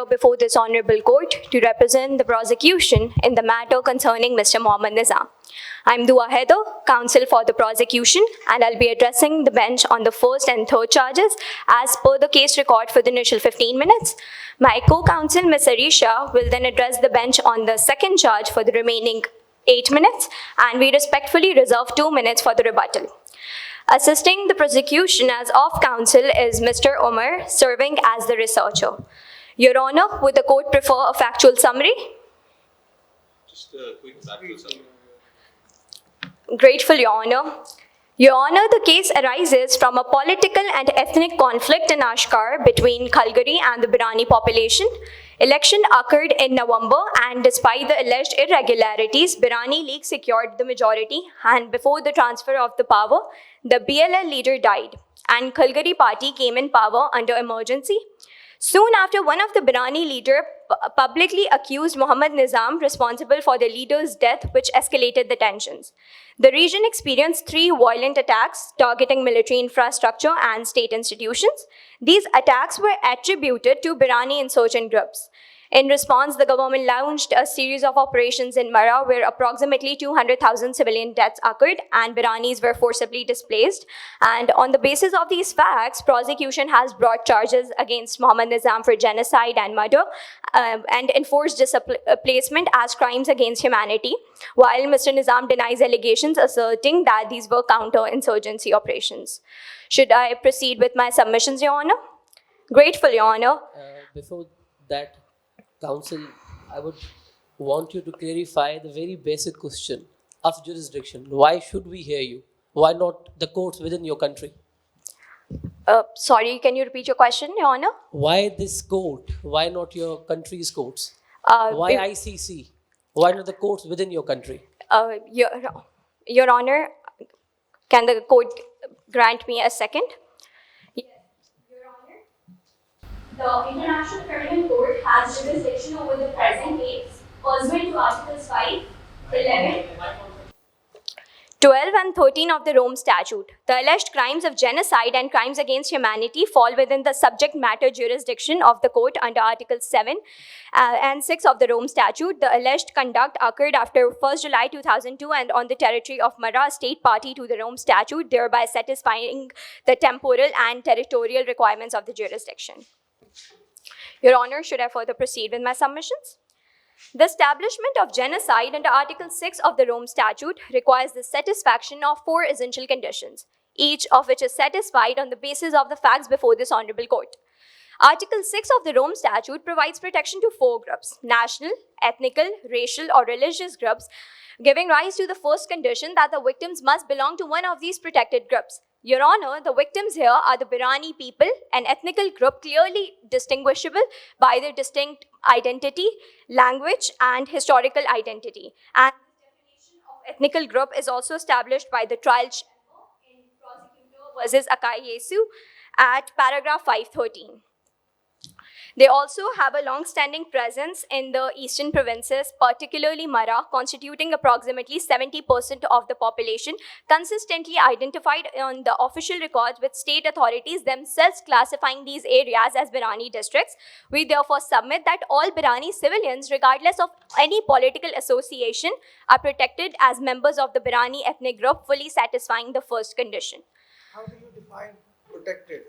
here before this honorable court to represent the prosecution in the matter concerning Mr. Mohammad Nizam. I'm Dua Haider, counsel for the prosecution, and I'll be addressing the bench on the first and third charges as per the case record for the initial 15 minutes. My co-counsel, Ms. Arisha, will then address the bench on the second charge for the remaining 8 minutes, and we respectfully reserve 2 minutes for the rebuttal. Assisting the prosecution as of counsel is Mr. Omar, serving as the researcher. Your Honor, would the court prefer a factual summary? Just a quick factual summary. Grateful, Your Honor. Your Honor, the case arises from a political and ethnic conflict in Ashkar between Khalgari and the Birani population. Election occurred in November, and despite the alleged irregularities, Birani League secured the majority, and before the transfer of the power, the BLL leader died, and Khalgari party came in power under emergency. Soon after, one of the Birani leader publicly accused Mohammad Nizam responsible for the leader's death, which escalated the tensions. The region experienced 3 violent attacks targeting military infrastructure and state institutions. These attacks were attributed to Birani insurgent groups. In response, the government launched a series of operations in Mara where approximately 200,000 civilian deaths occurred and Biranis were forcibly displaced. And on the basis of these facts, prosecution has brought charges against Mohammad Nizam for genocide and murder and enforced displacement as crimes against humanity, while Mr. Nizam denies allegations asserting that these were counter-insurgency operations. Should I proceed with my submissions, Your Honor? Grateful, Your Honor. Before that, counsel, I would want you to clarify the very basic question of jurisdiction. Why should we hear you? Why not the courts within your country? Sorry, can you repeat your question, Your Honor? Why this court? Why not your country's courts? Why ICC? Why not the courts within your country? Your Honor, can the court grant me a second? Yes, Your Honor. The International Criminal Court has jurisdiction over the present case, pursuant to Articles 5, 11, 12 and 13 of the Rome Statute. The alleged crimes of genocide and crimes against humanity fall within the subject matter jurisdiction of the court under Articles 7 and 6 of the Rome Statute. The alleged conduct occurred after 1st July 2002 and on the territory of Mara, state party to the Rome Statute, thereby satisfying the temporal and territorial requirements of the jurisdiction. Your Honor, should I further proceed with my submissions? The establishment of genocide under Article 6 of the Rome Statute requires the satisfaction of 4 essential conditions, each of which is satisfied on the basis of the facts before this honorable court. Article 6 of the Rome Statute provides protection to 4 groups: national, ethnical, racial, or religious groups, giving rise to the first condition that the victims must belong to one of these protected groups. Your Honor, the victims here are the Birani people, an ethnical group clearly distinguishable by their distinct identity, language, and historical identity. And the definition of ethnical group is also established by the trial chamber in Prosecutor versus Akai Yesu at paragraph 513. They also have a long-standing presence in the eastern provinces, particularly Mara, constituting approximately 70% of the population, consistently identified on the official records with state authorities themselves classifying these areas as Birani districts. We therefore submit that all Birani civilians, regardless of any political association, are protected as members of the Birani ethnic group, fully satisfying the first condition. How do you define protected?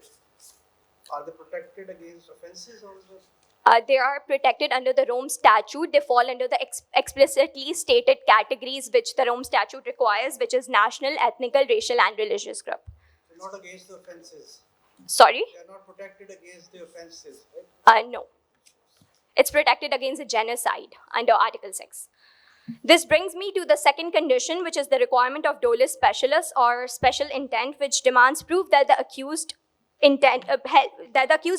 Are they protected against offenses also? They are protected under the Rome Statute. They fall under the explicitly stated categories which the Rome Statute requires, which is national, ethnical, racial, and religious group. They're not against the offenses. Sorry? They are not protected against the offenses, right? No. It's protected against the genocide under Article 6. This brings me to the second condition, which is the requirement of dolus specialis or special intent, which demands proof that the accused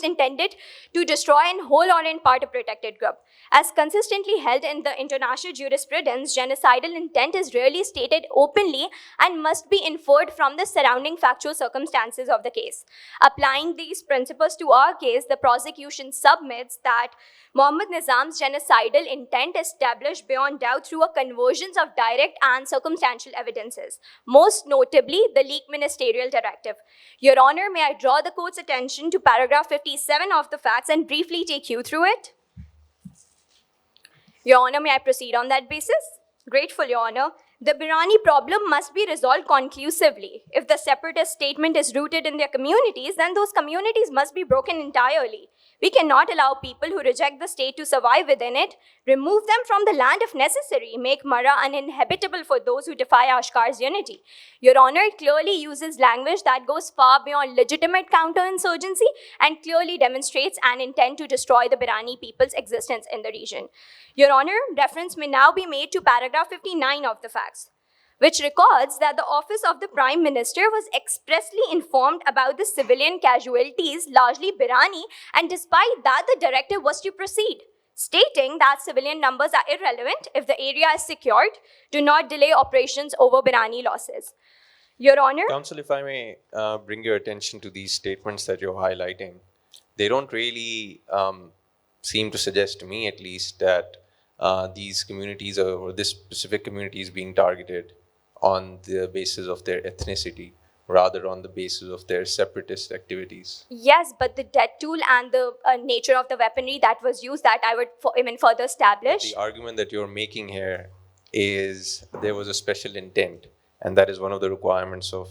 intended to destroy in whole or in part a protected group. As consistently held in the international jurisprudence, genocidal intent is rarely stated openly and must be inferred from the surrounding factual circumstances of the case. Applying these principles to our case, the prosecution submits that Mohammad Nizam's genocidal intent established beyond doubt through a convergence of direct and circumstantial evidences, most notably the Leak Ministerial Directive. Your Honor, may I draw the court's attention to paragraph 57 of the facts and briefly take you through it? Your Honor, may I proceed on that basis? Grateful, Your Honor. The Birani problem must be resolved conclusively. If the separatist statement is rooted in their communities, then those communities must be broken entirely. We cannot allow people who reject the state to survive within it, remove them from the land if necessary, make Mara uninhabitable for those who defy Ashkar's unity. Your Honor, it clearly uses language that goes far beyond legitimate counterinsurgency and clearly demonstrates an intent to destroy the Birani people's existence in the region. Your Honor, reference may now be made to paragraph 59 of the facts, which records that the office of the Prime Minister was expressly informed about the civilian casualties, largely Birani, and despite that, the directive was to proceed, stating that civilian numbers are irrelevant if the area is secured. Do not delay operations over Birani losses. Your Honor. Counsel, if I may bring your attention to these statements that you're highlighting, they don't really seem to suggest to me, at least, that these communities or this specific community is being targeted on the basis of their ethnicity, rather on the basis of their separatist activities. Yes, but the death tool and the nature of the weaponry that was used, that I would even further establish. The argument that you're making here is there was a special intent, and that is one of the requirements of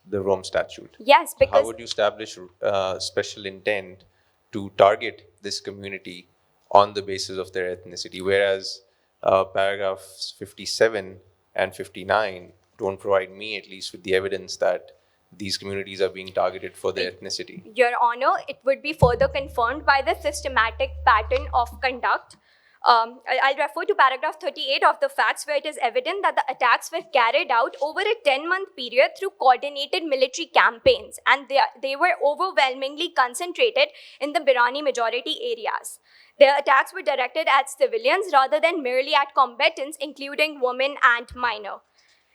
the Rome Statute. Yes, because how would you establish special intent to target this community on the basis of their ethnicity, whereas paragraphs 57 and 59 don't provide me, at least, with the evidence that these communities are being targeted for their ethnicity? Your Honor, it would be further confirmed by the systematic pattern of conduct. I'll refer to paragraph 38 of the facts, where it is evident that the attacks were carried out over a 10-month period through coordinated military campaigns, and they were overwhelmingly concentrated in the Birani majority areas. Their attacks were directed at civilians rather than merely at combatants, including women and minor.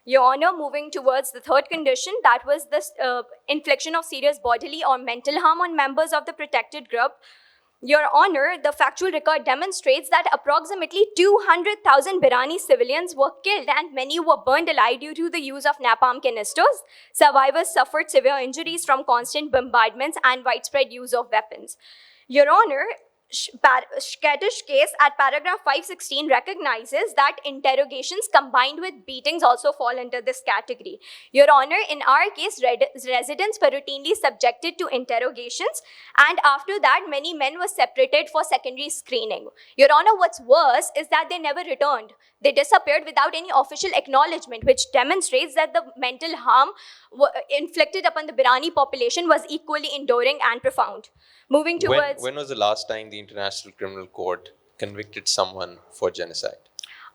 Your Honor, moving towards the third condition, that was the infliction of serious bodily or mental harm on members of the protected group. Your Honor, the factual record demonstrates that approximately 200,000 Birani civilians were killed and many were burned alive due to the use of napalm canisters. Survivors suffered severe injuries from constant bombardments and widespread use of weapons. Your Honor, Shketish case at paragraph 516 recognizes that interrogations combined with beatings also fall under this category. Your Honor, in our case, residents were routinely subjected to interrogations, and after that, many men were separated for secondary screening. Your Honor, what's worse is that they never returned. They disappeared without any official acknowledgement, which demonstrates that the mental harm inflicted upon the Birani population was equally enduring and profound. Moving towards... When was the last time the International Criminal Court convicted someone for genocide?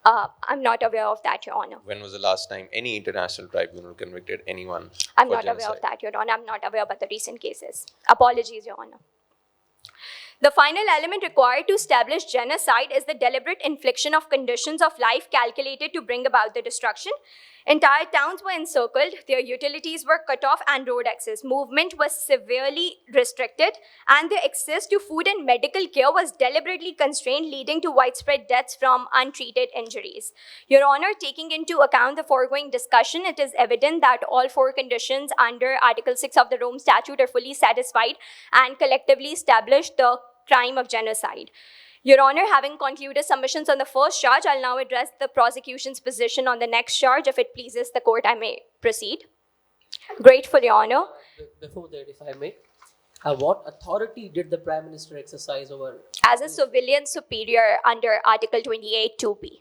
I'm not aware of that, Your Honor. When was the last time any international tribunal convicted anyone I'm for not genocide? aware of that, Your Honor. I'm not aware about the recent cases. Apologies, Your Honor. The final element required to establish genocide is the deliberate infliction of conditions of life calculated to bring about the destruction. Entire towns were encircled, their utilities were cut off, and road access movement was severely restricted, and their access to food and medical care was deliberately constrained, leading to widespread deaths from untreated injuries. Your Honor, taking into account the foregoing discussion, it is evident that all four conditions under Article 6 of the Rome Statute are fully satisfied and collectively establish the crime of genocide. Your Honor, having concluded submissions on the first charge, I'll now address the prosecution's position on the next charge. If it pleases the court, I may proceed. Grateful, Your Honor. Before that, if I may, what authority did the Prime Minister exercise over? As a civilian superior under Article 28 2B.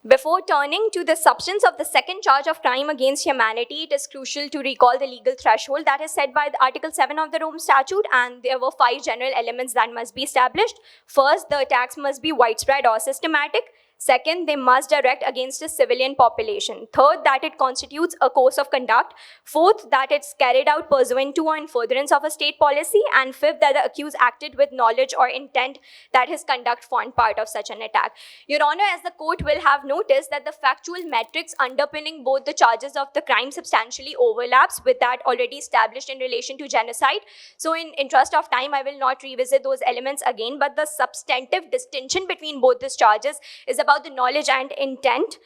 Before turning to the substance of the second charge of crime against humanity, it is crucial to recall the legal threshold that is set by Article 7 of the Rome Statute, and there were 5 general elements that must be established. First, the attacks must be widespread or systematic. Second, they must direct against a civilian population. Third, that it constitutes a course of conduct. Fourth, that it's carried out pursuant to or in furtherance of a state policy. And fifth, that the accused acted with knowledge or intent that his conduct formed part of such an attack. Your Honor, as the court will have noticed that the factual metrics underpinning both the charges of the crime substantially overlaps with that already established in relation to genocide. So in interest of time, I will not revisit those elements again, but the substantive distinction between both these charges is about the knowledge and intent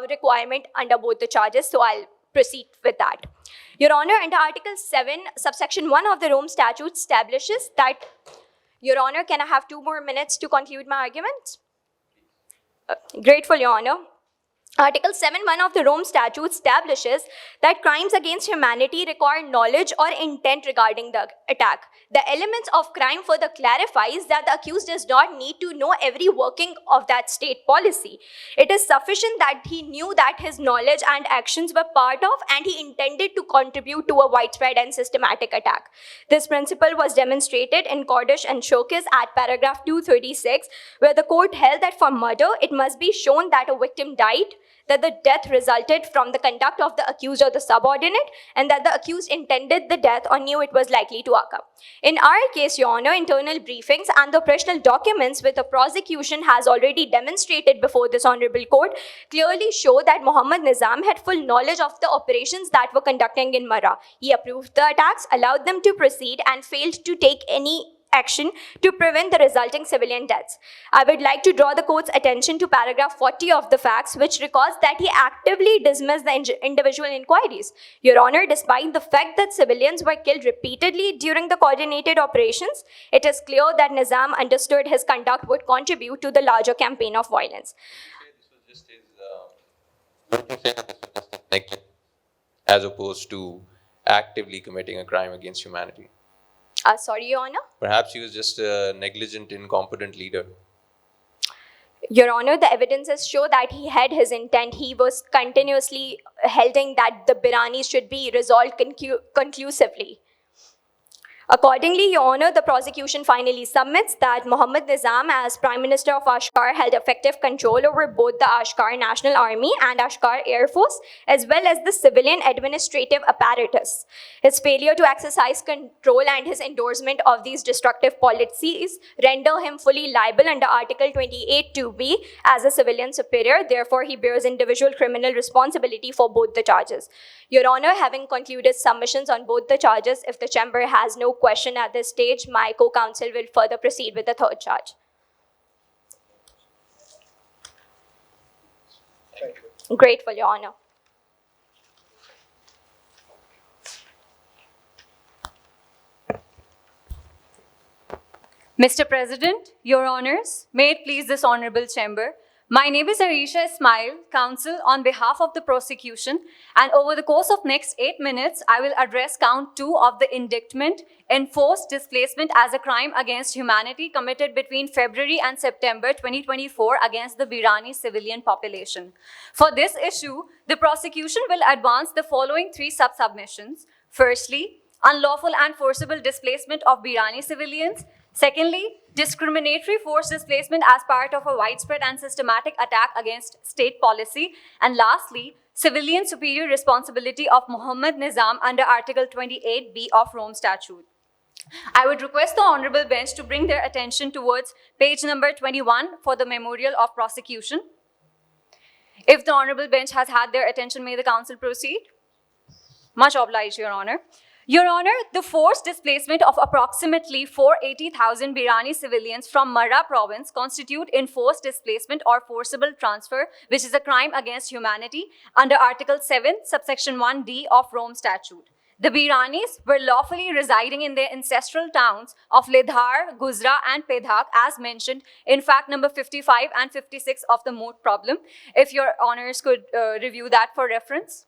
requirement under both the charges. So I'll proceed with that. Your Honor, under Article 7, subsection 1 of the Rome Statute establishes that, Your Honor, can I have 2 more minutes to conclude my argument? Grateful, Your Honor. Article 7.1 of the Rome Statute establishes that crimes against humanity require knowledge or intent regarding the attack. The elements of crime further clarifies that the accused does not need to know every working of that state policy. It is sufficient that he knew that his knowledge and actions were part of and he intended to contribute to a widespread and systematic attack. This principle was demonstrated in Kordish and Shokis at paragraph 236, where the court held that for murder, it must be shown that a victim died, that the death resulted from the conduct of the accused or the subordinate, and that the accused intended the death or knew it was likely to occur. In our case, Your Honor, internal briefings and the operational documents which the prosecution has already demonstrated before this honorable court clearly show that Mohammad Nizam had full knowledge of the operations that were conducting in Marra. He approved the attacks, allowed them to proceed, and failed to take any action to prevent the resulting civilian deaths. I would like to draw the court's attention to paragraph 40 of the facts, which records that he actively dismissed the individual inquiries. Your Honor, despite the fact that civilians were killed repeatedly during the coordinated operations, it is clear that Nizam understood his conduct would contribute to the larger campaign of violence. As opposed to actively committing a crime against humanity. Sorry, Your Honor. Perhaps he was just a negligent, incompetent leader. Your Honor, the evidences show that he had his intent. He was continuously holding that the Biranis should be resolved conclusively. Accordingly, Your Honor, the prosecution finally submits that Mohammad Nizam, as Prime Minister of Ashkar, held effective control over both the Ashkar National Army and Ashkar Air Force, as well as the civilian administrative apparatus. His failure to exercise control and his endorsement of these destructive policies render him fully liable under Article 28(2)(b as a civilian superior. Therefore, he bears individual criminal responsibility for both the charges. Your Honor, having concluded submissions on both the charges, if the chamber has no question at this stage, my co-counsel will further proceed with the third charge. Thank you. Grateful, Your Honor. Mr. President, Your Honors, may it please this honorable chamber, my name is Arisha Ismail, counsel on behalf of the prosecution, and over the course of next 8 minutes, I will address count 2 of the indictment, enforced displacement as a crime against humanity committed between February and September 2024 against the Birani civilian population. For this issue, the prosecution will advance the following 3 sub-submissions. Firstly, unlawful and forcible displacement of Birani civilians. Secondly, discriminatory forced displacement as part of a widespread and systematic attack against state policy. And lastly, civilian superior responsibility of Mohammad Nizam under Article 28(b) of Rome Statute. I would request the Honorable Bench to bring their attention towards page number 21 for the memorial of prosecution. If the Honorable Bench has had their attention, may the Council proceed. Much obliged, Your Honor. Your Honor, the forced displacement of approximately 480,000 Birani civilians from Marra province constitute enforced displacement or forcible transfer, which is a crime against humanity under Article 7, subsection 1(d) of Rome Statute. The Biranis were lawfully residing in their ancestral towns of Lidhar, Guzra, and Pedhak, as mentioned in fact number 55 and 56 of the moot problem. If Your Honors could review that for reference.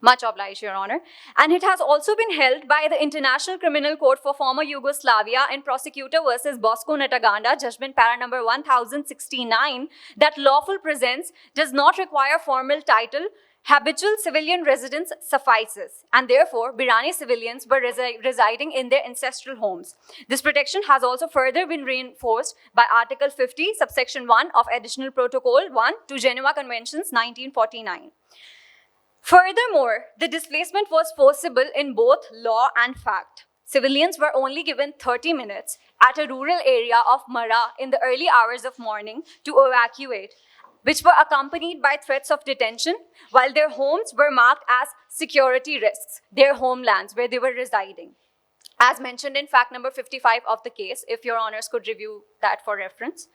Much obliged, Your Honor. And it has also been held by the International Criminal Court for former Yugoslavia in Prosecutor versus Bosco Nataganda, judgment para number 1069, that lawful presence does not require formal title. Habitual civilian residence suffices, and therefore Birani civilians were residing in their ancestral homes. This protection has also further been reinforced by Article 50, subsection 1 of Additional Protocol 1 to Geneva Conventions 1949. Furthermore, the displacement was forcible in both law and fact. Civilians were only given 30 minutes at a rural area of Marra in the early hours of morning to evacuate, which were accompanied by threats of detention, while their homes were marked as security risks, their homelands where they were residing. As mentioned in fact number 55 of the case, if Your Honors could review that for reference.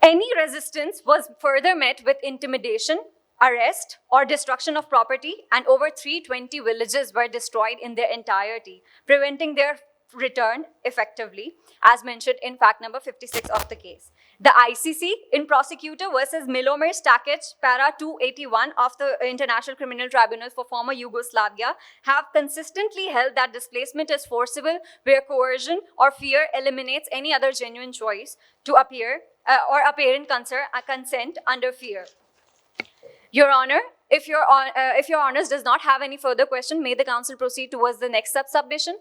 Any resistance was further met with intimidation, arrest, or destruction of property, and over 320 villages were destroyed in their entirety, preventing their returned effectively, as mentioned in fact number 56 of the case. The ICC in Prosecutor versus Milomir Stakic, para 281 of the International Criminal Tribunal for former Yugoslavia, have consistently held that displacement is forcible where coercion or fear eliminates any other genuine choice to appear or apparent consent under fear. Your Honor, if your Honors does not have any further question, may the Council proceed towards the next submission.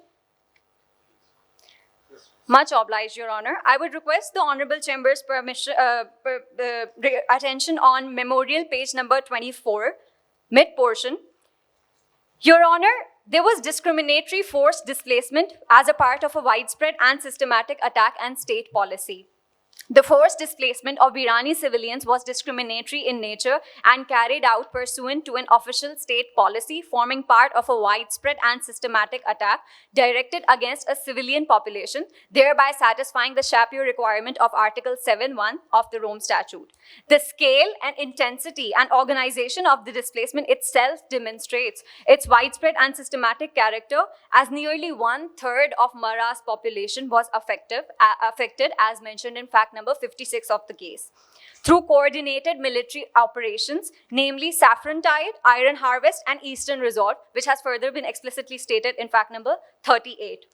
Much obliged, Your Honor. I would request the Honorable Chamber's permission, attention on memorial page number 24, mid portion. Your Honor, there was discriminatory forced displacement as a part of a widespread and systematic attack and state policy. The forced displacement of Irani civilians was discriminatory in nature and carried out pursuant to an official state policy forming part of a widespread and systematic attack directed against a civilian population, thereby satisfying the Shapiro requirement of Article 7.1 of the Rome Statute. The scale and intensity and organization of the displacement itself demonstrates its widespread and systematic character, as nearly 1/3 of Mara's population was affected as mentioned in fact number 56 of the case. Through coordinated military operations, namely Saffron Tide, Iron Harvest, and Eastern Resort, which has further been explicitly stated in fact number 38.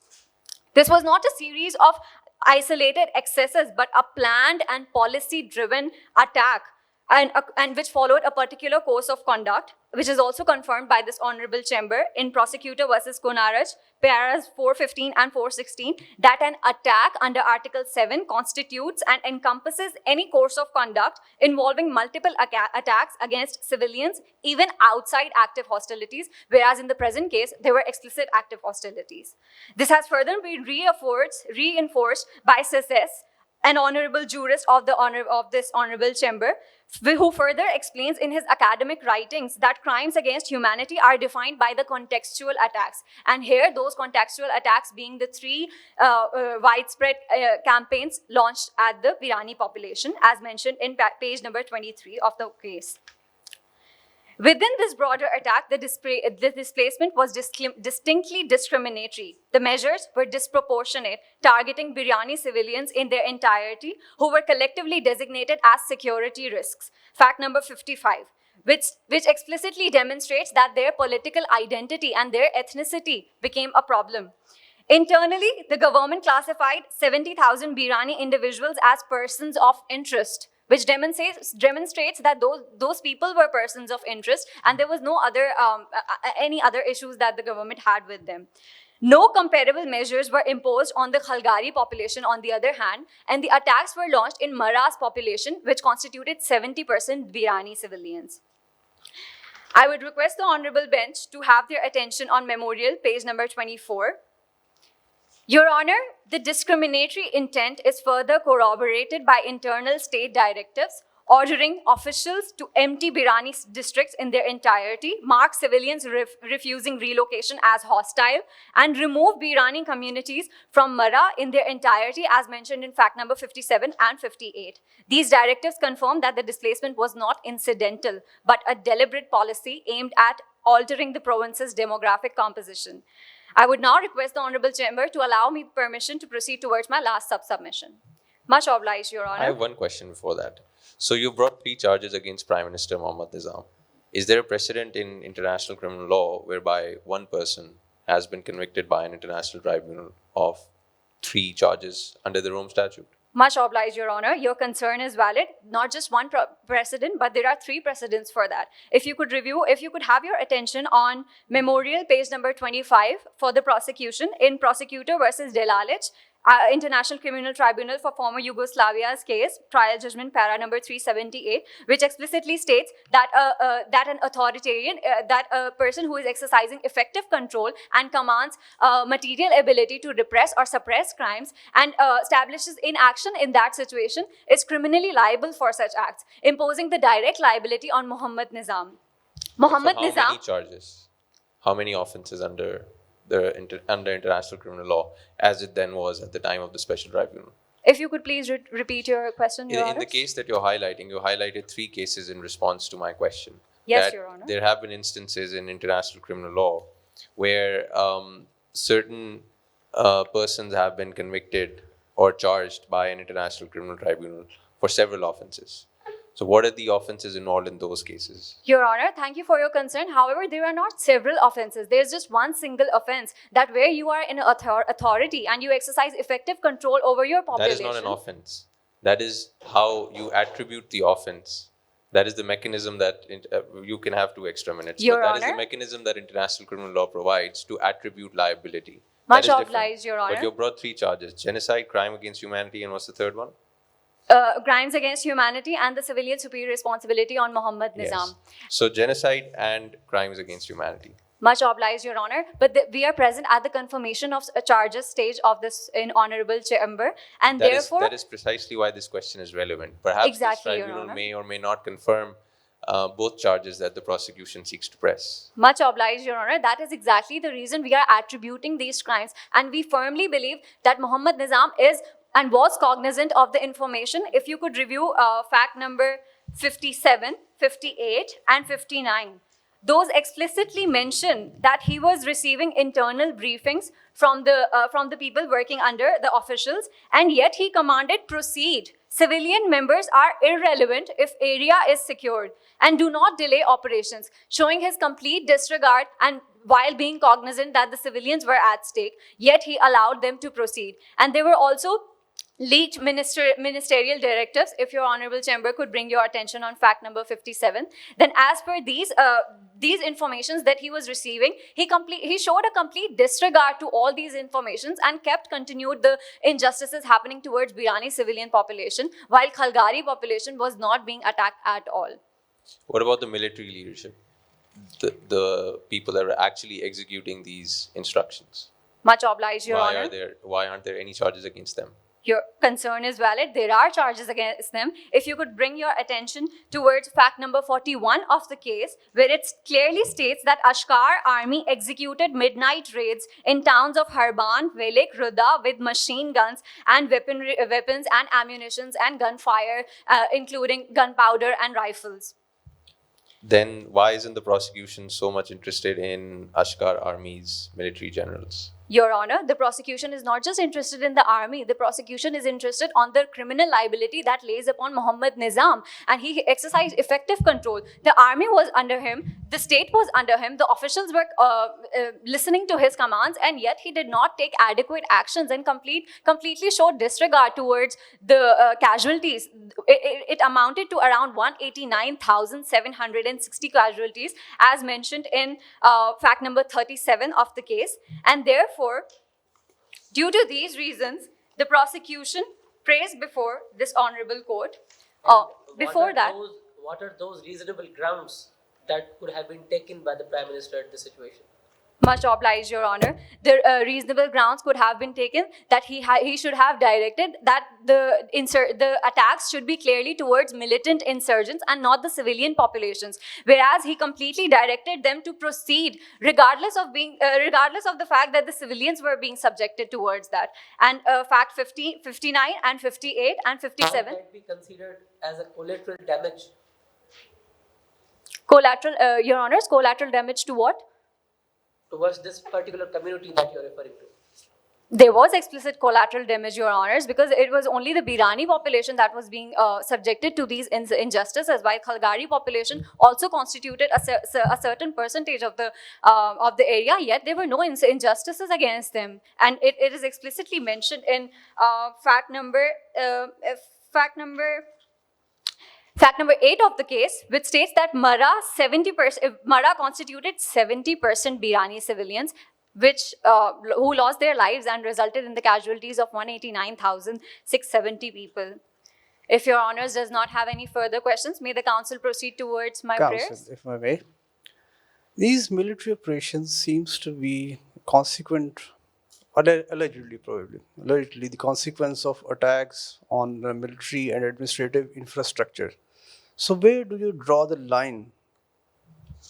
This was not a series of isolated excesses, but a planned and policy-driven attack and which followed a particular course of conduct, which is also confirmed by this Honorable Chamber in Prosecutor versus Konaraj, paras 415 and 416, that an attack under Article 7 constitutes and encompasses any course of conduct involving multiple attacks against civilians, even outside active hostilities, whereas in the present case, there were explicit active hostilities. This has further been reinforced by Sesses, an honorable jurist of this Honorable Chamber, who further explains in his academic writings that crimes against humanity are defined by the contextual attacks. And here, those contextual attacks being the three widespread campaigns launched at the Irani population, as mentioned in page number 23 of the case. Within this broader attack, the displacement was distinctly discriminatory. The measures were disproportionate, targeting Biryani civilians in their entirety, who were collectively designated as security risks. Fact number 55, which explicitly demonstrates that their political identity and their ethnicity became a problem. Internally, the government classified 70,000 Birani individuals as persons of interest, which demonstrates that those people were persons of interest, and there was no other any other issues that the government had with them. No comparable measures were imposed on the Khalgari population, on the other hand, and the attacks were launched in Mara's population, which constituted 70% Birani civilians. I would request the Honorable Bench to have their attention on memorial, page number 24. Your Honor, the discriminatory intent is further corroborated by internal state directives ordering officials to empty Birani districts in their entirety, mark civilians refusing relocation as hostile, and remove Birani communities from Mara in their entirety, as mentioned in fact number 57 and 58. These directives confirm that the displacement was not incidental, but a deliberate policy aimed at altering the province's demographic composition. I would now request the Honorable Chamber to allow me permission to proceed towards my last submission. Much obliged, Your Honor. I have one question before that. So you brought 3 charges against Prime Minister Mohammad Nizam. Is there a precedent in international criminal law whereby one person has been convicted by an international tribunal of 3 charges under the Rome Statute? Much obliged, Your Honor. Your concern is valid. Not just one precedent, but there are 3 precedents for that. If you could have your attention on memorial, page number 25 for the prosecution in Prosecutor versus Delalic, International Criminal Tribunal for former Yugoslavia's case, trial judgment para number 378, which explicitly states that an authoritarian, that a person who is exercising effective control and commands material ability to repress or suppress crimes and establishes inaction in that situation is criminally liable for such acts, imposing the direct liability on Mohammad Nizam. Mohammad So how Nizam. many charges? How many offenses under international criminal law, as it then was at the time of the special tribunal? If you could please repeat your question, Your Honor. In the case that you're highlighting, you highlighted 3 cases in response to my question. Yes, that Your Honor. There have been instances in international criminal law where certain persons have been convicted or charged by an international criminal tribunal for several offenses. So, what are the offenses involved in those cases? Your Honor, thank you for your concern. However, there are not several offences. There's just one single offence, that where you are in authority and you exercise effective control over your That population. is not an offense. That is how you attribute the offense. That is the mechanism that you can have 2 extra minutes. Your but that is Honor. the mechanism that international criminal law provides to attribute liability. Much That is different. obliged, Your Honor. But you brought 3 charges: genocide, crime against humanity, and what's the third one? Crimes against humanity and the civilian superior responsibility on Mohammad Nizam. So genocide and crimes against humanity. Much obliged, Your Honor. But we are present at the confirmation of charges stage of this in honorable chamber, and therefore That is precisely why this question is relevant. Perhaps Exactly, this Your tribunal Honor. may or may not confirm both charges that the prosecution seeks to press. Much obliged, Your Honor. That is exactly the reason we are attributing these crimes. And we firmly believe that Mohammad Nizam is and was cognizant of the information. If you could review fact number 57, 58, and 59. Those explicitly mention that he was receiving internal briefings from the people working under the officials, and yet he commanded proceed. Civilian members are irrelevant if area is secured, and do not delay operations, showing his complete disregard and while being cognizant that the civilians were at stake, yet he allowed them to proceed. And there were also leaked ministerial directives, if your honorable chamber could bring your attention on fact number 57. Then as per these informations that he was receiving, he showed a complete disregard to all these informations and continued the injustices happening towards Birani civilian population, while Khalgari population was not being attacked at all. What about the military leadership? The people that are actually executing these instructions? Much obliged, Your Honor. Why aren't there any charges against them? Your concern is valid. There are charges against them. If you could bring your attention towards fact number 41 of the case, where it clearly states that Ashkar army executed midnight raids in towns of Harban, Velik, Ruda with machine guns and weapons and ammunitions and gunfire, including gunpowder and rifles. Then why isn't the prosecution so much interested in Ashkar Army's military generals? Your Honor, the prosecution is not just interested in the army. The prosecution is interested on the criminal liability that lays upon Mohammad Nizam, and he exercised effective control. The army was under him, the state was under him, the officials were listening to his commands, and yet he did not take adequate actions and completely showed disregard towards the casualties. It amounted to around 189,760 casualties, as mentioned in fact number 37 of the case, and therefore, due to these reasons, the prosecution praised before this honorable court. Before that, What are those reasonable grounds that could have been taken by the Prime Minister at this situation? much obliged, Your Honor, the reasonable grounds could have been taken that he should have directed that the attacks should be clearly towards militant insurgents and not the civilian populations, whereas he completely directed them to proceed regardless of the fact that the civilians were being subjected towards that. And fact 50, 59 and 58 and 57. Can that be considered as a collateral damage? Collateral, Your Honors, collateral damage to what? Towards this particular community that you're referring to? There was explicit collateral damage, Your Honors, because it was only the Birani population that was being subjected to these injustices, while Khalgari population also constituted a certain percentage of the area, yet there were no injustices against them. And it is explicitly mentioned in fact number 8 of the case, which states that Marra constituted 70% Birani civilians, who lost their lives and resulted in the casualties of 189,670 people. If Your Honors does not have any further questions, may the Council proceed towards my prayers. Council, if I may. These military operations seems to be consequent, allegedly the consequence of attacks on the military and administrative infrastructure. So where do you draw the line?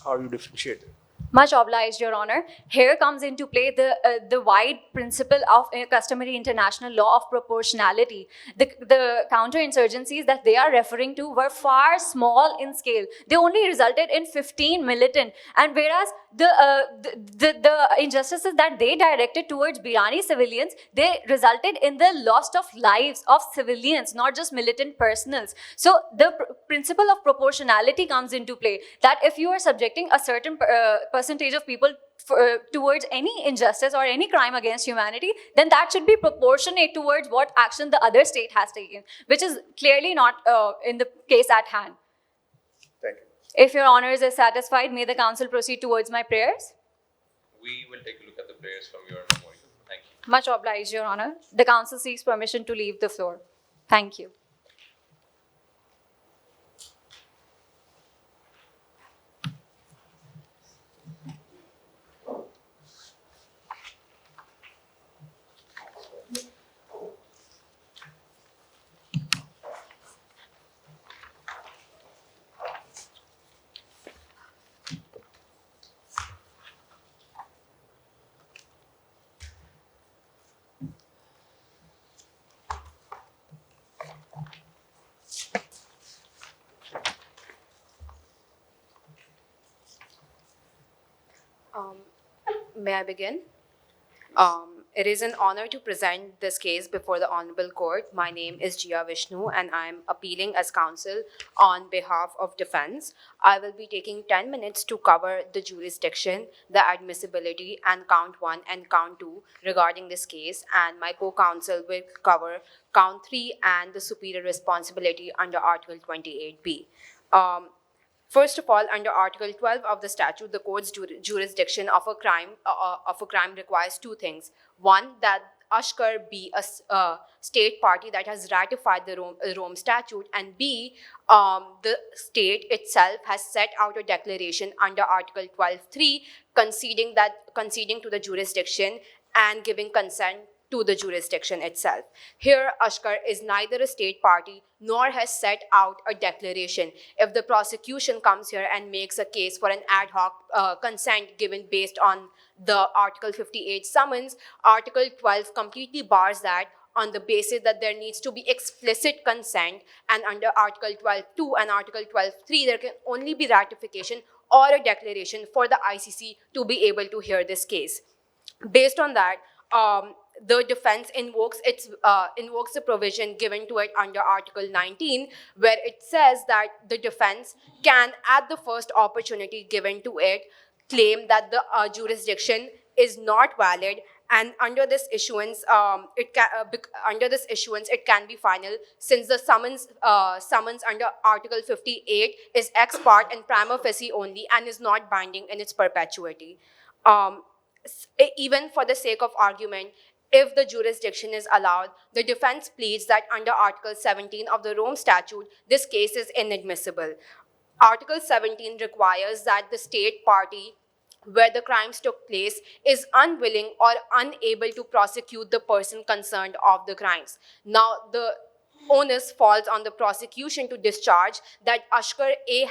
How do you differentiate it? Much obliged, Your Honor. Here comes into play the wide principle of customary international law of proportionality. The counterinsurgencies that they are referring to were far small in scale. They only resulted in 15 militant, and whereas the injustices that they directed towards Birani civilians, they resulted in the loss of lives of civilians, not just militant personals. So the principle of proportionality comes into play, that if you are subjecting a certain percentage of people towards any injustice or any crime against humanity, then that should be proportionate towards what action the other state has taken, which is clearly not in the case at hand. Thank you. If Your Honors is satisfied, may the council proceed towards my prayers. We will take a look at the prayers from your memorial. Thank you. Much obliged, Your Honor. The council seeks permission to leave the floor. Thank you. May I begin? It is an honor to present this case before the Honorable Court. My name is Jia Vishnu and I am appealing as counsel on behalf of defense. I will be taking 10 minutes to cover the jurisdiction, the admissibility, and count 1 and count 2 regarding this case, and my co-counsel will cover count 3 and the superior responsibility under Article 28B. First of all, under Article 12 of the statute, the court's jurisdiction of a crime requires two things. One, that Ashkar be a state party that has ratified the Rome Statute, and B, the state itself has set out a declaration under Article 12.3 conceding to the jurisdiction and giving consent to the jurisdiction itself. Here, Ashkar is neither a state party nor has set out a declaration. If the prosecution comes here and makes a case for an ad hoc consent given based on the Article 58 summons, Article 12 completely bars that on the basis that there needs to be explicit consent, and under Article 12.2 and Article 12.3, there can only be ratification or a declaration for the ICC to be able to hear this case. Based on that, the defense invokes the provision given to it under Article 19, where it says that the defense can, at the first opportunity given to it, claim that the jurisdiction is not valid, and under this issuance, it can be final, since the summons under Article 58 is ex parte and prima facie only and is not binding in its perpetuity. Even for the sake of argument, if the jurisdiction is allowed, the defense pleads that under Article 17 of the Rome Statute, this case is inadmissible. Article 17 requires that the state party where the crimes took place is unwilling or unable to prosecute the person concerned of the crimes. Now, the onus falls on the prosecution to discharge that Ashkar A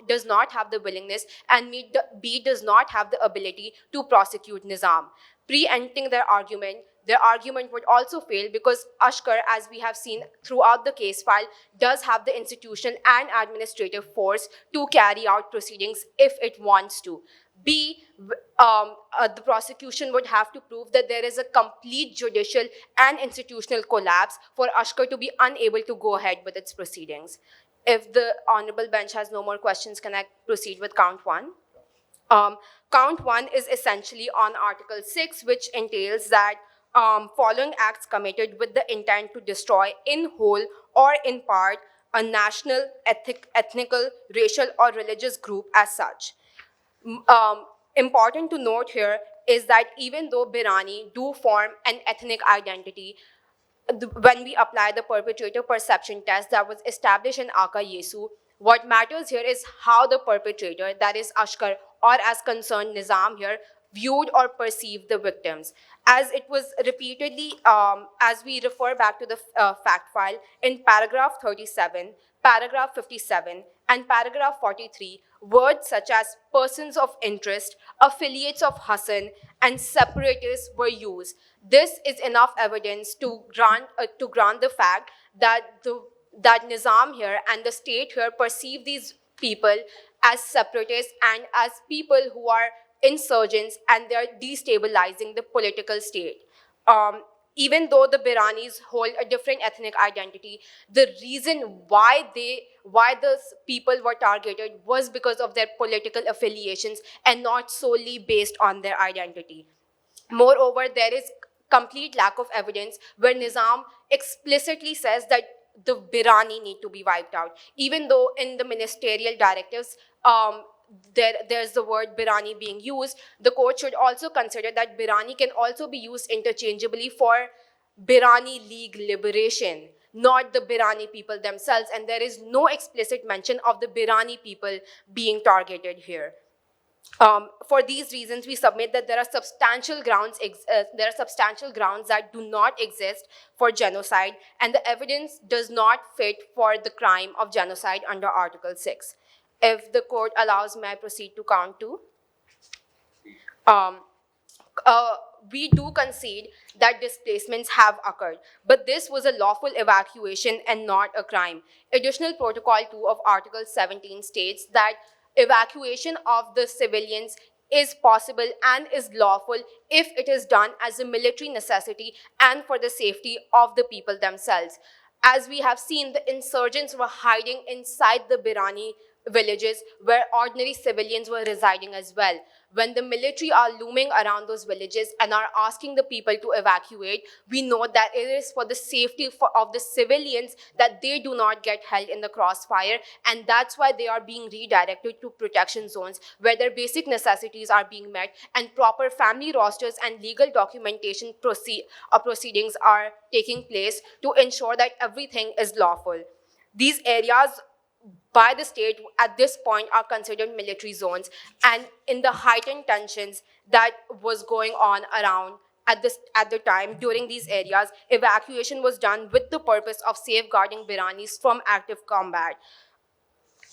does not have the willingness and B does not have the ability to prosecute Nizam. Preempting their argument would also fail because Ashkar, as we have seen throughout the case file, does have the institutional and administrative force to carry out proceedings if it wants to. B, the prosecution would have to prove that there is a complete judicial and institutional collapse for Ashkar to be unable to go ahead with its proceedings. If the Honorable Bench has no more questions, can I proceed with count 1? Count 1 is essentially on Article 6, which entails that following acts committed with the intent to destroy in whole or in part a national, ethnical, racial, or religious group as such. Important to note here is that even though Birani do form an ethnic identity, when we apply the perpetrator perception test that was established in Aka Yesu, what matters here is how the perpetrator, that is Ashkar, or as concerned Nizam here, viewed or perceived the victims. As it was repeatedly, as we refer back to the fact file, in paragraph 37, paragraph 57, and paragraph 43, words such as persons of interest, affiliates of Hassan, and separatists were used. This is enough evidence to grant the fact that that Nizam here and the state here perceive these people as separatists and as people who are insurgents, and they're destabilizing the political state. Even though the Biranis hold a different ethnic identity, the reason why the people were targeted was because of their political affiliations and not solely based on their identity. Moreover, there is complete lack of evidence where Nizam explicitly says that the Birani need to be wiped out, even though in the ministerial directives, there's the word Birani being used. The court should also consider that Birani can also be used interchangeably for Birani League liberation, not the Birani people themselves, and there is no explicit mention of the Birani people being targeted here. For these reasons, we submit that there are substantial grounds that do not exist for genocide, and the evidence does not fit for the crime of genocide under Article 6. If the court allows, may I proceed to count 2? We do concede that displacements have occurred, but this was a lawful evacuation and not a crime. Additional Protocol 2 of Article 17 states that evacuation of the civilians is possible and is lawful if it is done as a military necessity and for the safety of the people themselves. As we have seen, the insurgents were hiding inside the Birani villages where ordinary civilians were residing as well. When the military are looming around those villages and are asking the people to evacuate, we know that it is for the safety of the civilians that they do not get held in the crossfire, and that's why they are being redirected to protection zones where their basic necessities are being met and proper family rosters and legal documentation proceedings are taking place to ensure that everything is lawful. These areas by the state at this point are considered military zones, and in the heightened tensions that was going on around at the time during these areas, evacuation was done with the purpose of safeguarding Biranis from active combat.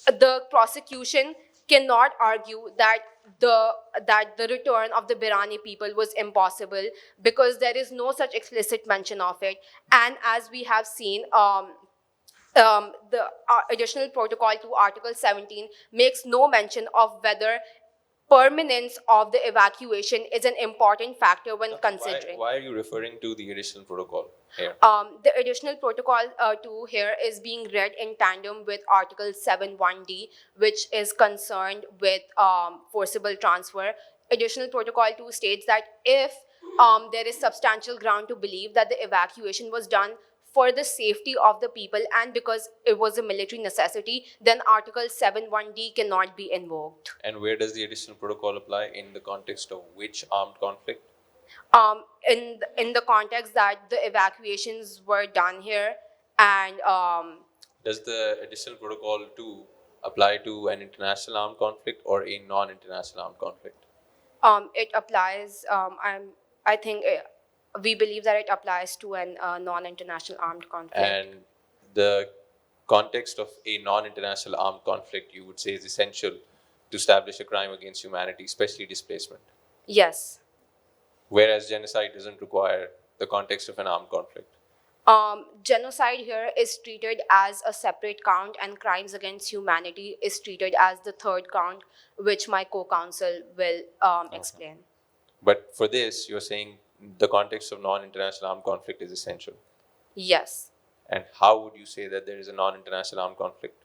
The prosecution cannot argue that the return of the Birani people was impossible because there is no such explicit mention of it, and as we have seen, the additional protocol to Article 17 makes no mention of whether permanence of the evacuation is an important factor when considering. Why are you referring to the additional protocol here? The additional protocol 2 here is being read in tandem with Article 7(1)(d), which is concerned with forcible transfer. Additional protocol 2 states that if there is substantial ground to believe that the evacuation was done for the safety of the people and because it was a military necessity, then Article 7(1)(d) cannot be invoked. And where does the additional protocol apply in the context of which armed conflict? In the context that the evacuations were done here, and Does the additional protocol 2 apply to an international armed conflict or a non-international armed conflict? it applies. I think we believe that it applies to a non-international armed conflict. And the context of a non-international armed conflict, you would say, is essential to establish a crime against humanity, especially displacement. Yes. Whereas genocide doesn't require the context of an armed conflict. Genocide here is treated as a separate count, and crimes against humanity is treated as the third count, which my co-counsel will explain. But for this, you're saying the context of non-international armed conflict is essential. Yes. And how would you say that there is a non-international armed conflict?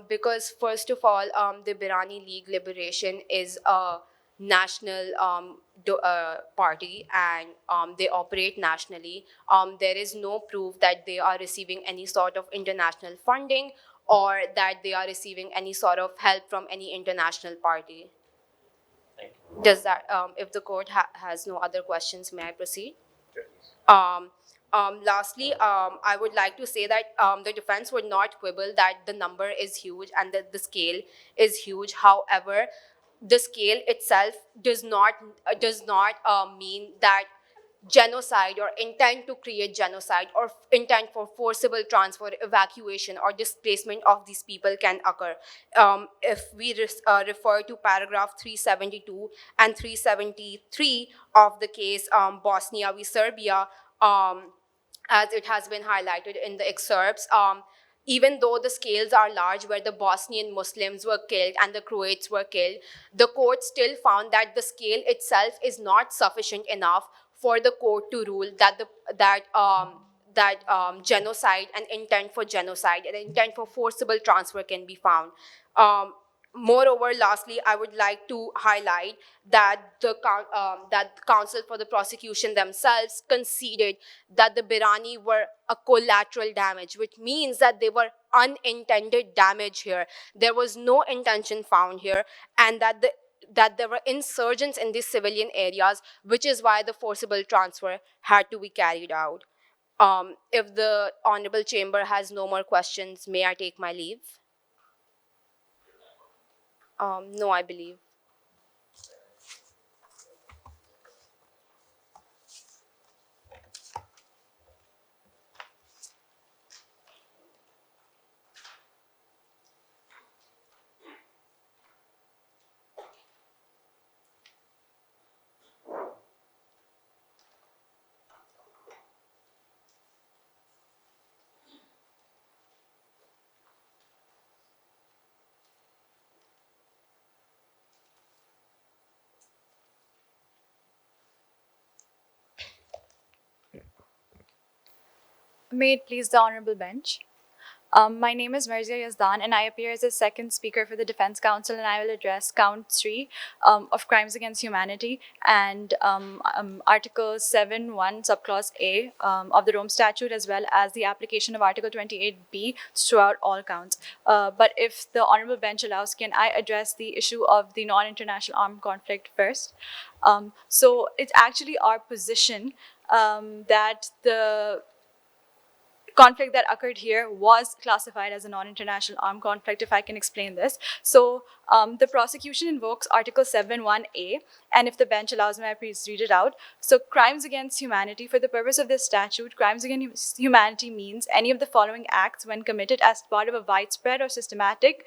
Because first of all, the Birani League Liberation is a national party, and they operate nationally. There is no proof that they are receiving any sort of international funding or that they are receiving any sort of help from any international party. Thank you. Does that, if the court has no other questions, may I proceed? Lastly, I would like to say that the defense would not quibble that the number is huge and that the scale is huge. However, the scale itself does not mean that genocide or intent to create genocide or intent for forcible transfer, evacuation, or displacement of these people can occur. If we refer to paragraph 372 and 373 of the case Bosnia v. Serbia, as it has been highlighted in the excerpts, even though the scales are large where the Bosnian Muslims were killed and the Croats were killed, the court still found that the scale itself is not sufficient enough for the court to rule that genocide and intent for genocide and intent for forcible transfer can be found. Moreover, lastly, I would like to highlight that the counsel for the prosecution themselves conceded that the Birani were a collateral damage, which means that they were unintended damage here. There was no intention found here, and that there were insurgents in these civilian areas, which is why the forcible transfer had to be carried out. If the Honorable Chamber has no more questions, may I take my leave? No, I believe. May it please the Honorable Bench. My name is Merzia Yazdan, and I appear as the second speaker for the Defense Counsel, and I will address Count 3 of Crimes Against Humanity and Article 7.1, Subclause A of the Rome Statute, as well as the application of Article 28B throughout all counts. But if the Honorable Bench allows, can I address the issue of the non-international armed conflict first? So it's actually our position that the conflict that occurred here was classified as a non-international armed conflict, if I can explain this. So the prosecution invokes Article 7.1a, and if the bench allows me, I please read it out. So crimes against humanity, for the purpose of this statute, crimes against humanity means any of the following acts when committed as part of a widespread or systematic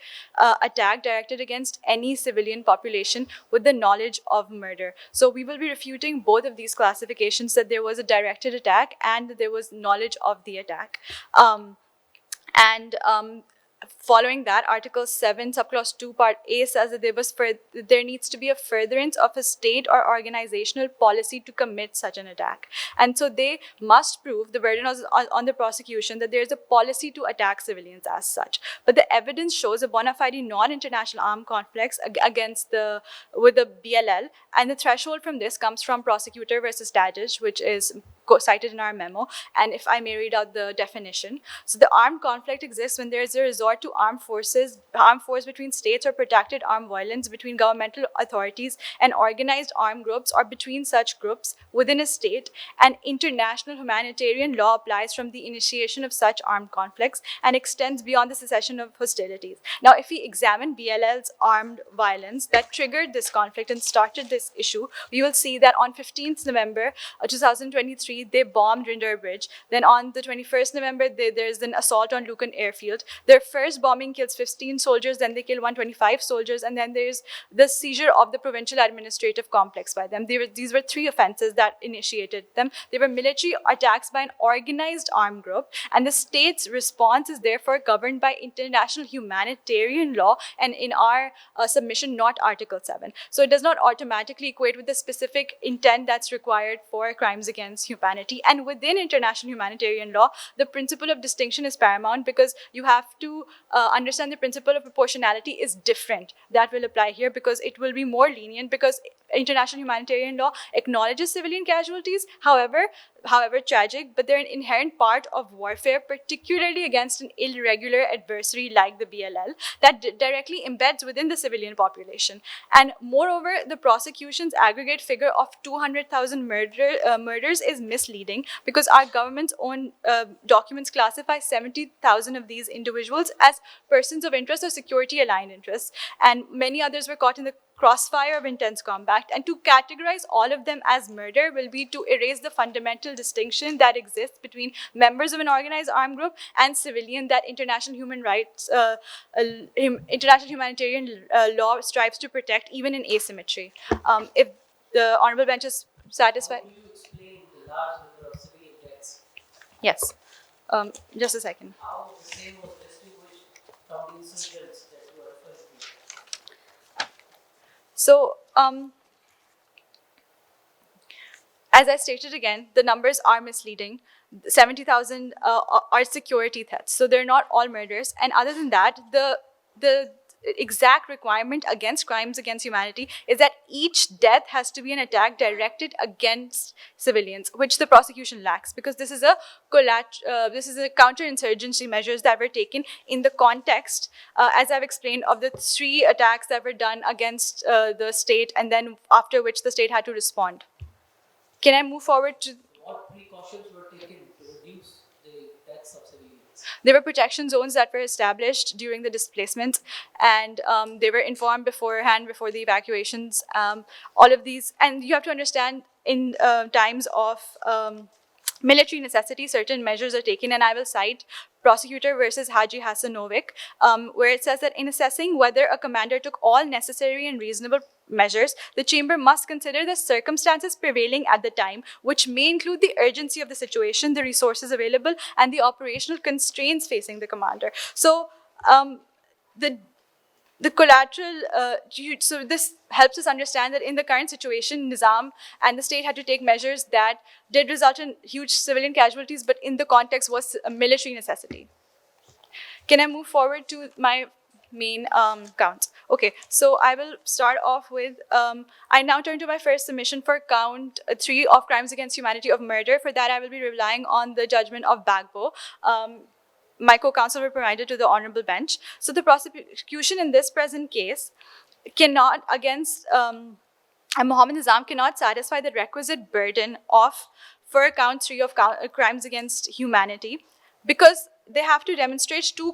attack directed against any civilian population with the knowledge of murder. So we will be refuting both of these classifications, that there was a directed attack and that there was knowledge of the attack. Following that, Article 7, Subclause 2, Part A says that there needs to be a furtherance of a state or organizational policy to commit such an attack. And so they must prove, the burden on the prosecution, that there is a policy to attack civilians as such. But the evidence shows a bona fide non-international armed conflicts with the BLL, and the threshold from this comes from Prosecutor versus Tadic, which is cited in our memo, and if I may read out the definition. So the armed conflict exists when there is a resort to armed force between states, or protracted armed violence between governmental authorities and organized armed groups, or between such groups within a state, and international humanitarian law applies from the initiation of such armed conflicts and extends beyond the cessation of hostilities. Now, if we examine BLL's armed violence that triggered this conflict and started this issue, we will see that on 15th November 2023, they bombed Rinder Bridge. Then on the 21st November, there's an assault on Lucan Airfield. Their first bombing kills 15 soldiers, then they kill 125 soldiers, and then there's the seizure of the provincial administrative complex by them. These were 3 offenses that initiated them. They were military attacks by an organized armed group, and the state's response is therefore governed by international humanitarian law, and in our submission, not Article 7. So it does not automatically equate with the specific intent that's required for crimes against humanity. And within international humanitarian law, the principle of distinction is paramount, because you have to understand the principle of proportionality is different. That will apply here, because it will be more lenient, because international humanitarian law acknowledges civilian casualties, however tragic, but they're an inherent part of warfare, particularly against an irregular adversary like the BLL, that directly embeds within the civilian population. And moreover, the prosecution's aggregate figure of 200,000 murders is misleading, because our government's own documents classify 70,000 of these individuals as persons of interest or security aligned interests, and many others were caught in the crossfire of intense combat, and to categorize all of them as murder will be to erase the fundamental distinction that exists between members of an organized armed group and civilian that international international humanitarian law strives to protect, even in asymmetry. If the honorable bench is satisfied. Will you explain the large number of civilian deaths? Yes. Just a second. How the same was distinguished from the insurgents that you are referring to? So, as I stated again, the numbers are misleading. 70,000 are security threats, so they're not all murders. And other than that, the exact requirement against crimes against humanity is that each death has to be an attack directed against civilians, which the prosecution lacks, because this is a counterinsurgency measures that were taken in the context, as I've explained, of the 3 attacks that were done against the state, and then after which the state had to respond. Can I move forward to? What precautions were taken to reduce the deaths of civilians? There were protection zones that were established during the displacements, and they were informed beforehand, before the evacuations. All of these, and you have to understand, in times of military necessity, certain measures are taken, and I will cite Prosecutor versus Haji Hasanovic, where it says that in assessing whether a commander took all necessary and reasonable measures, the chamber must consider the circumstances prevailing at the time, which may include the urgency of the situation, the resources available, and the operational constraints facing the commander. So the collateral, so this helps us understand that in the current situation, Nizam and the state had to take measures that did result in huge civilian casualties, but in the context was a military necessity. Can I move forward to my main counts? Okay, so I will start off with, I now turn to my first submission for count 3 of crimes against humanity of murder. For that, I will be relying on the judgment of Bagbo. My co-counsel were provided to the honorable bench. So the prosecution in this present case cannot, against Mohammed Nizam, cannot satisfy the requisite burden of, for count 3 of crimes against humanity, because they have to demonstrate 2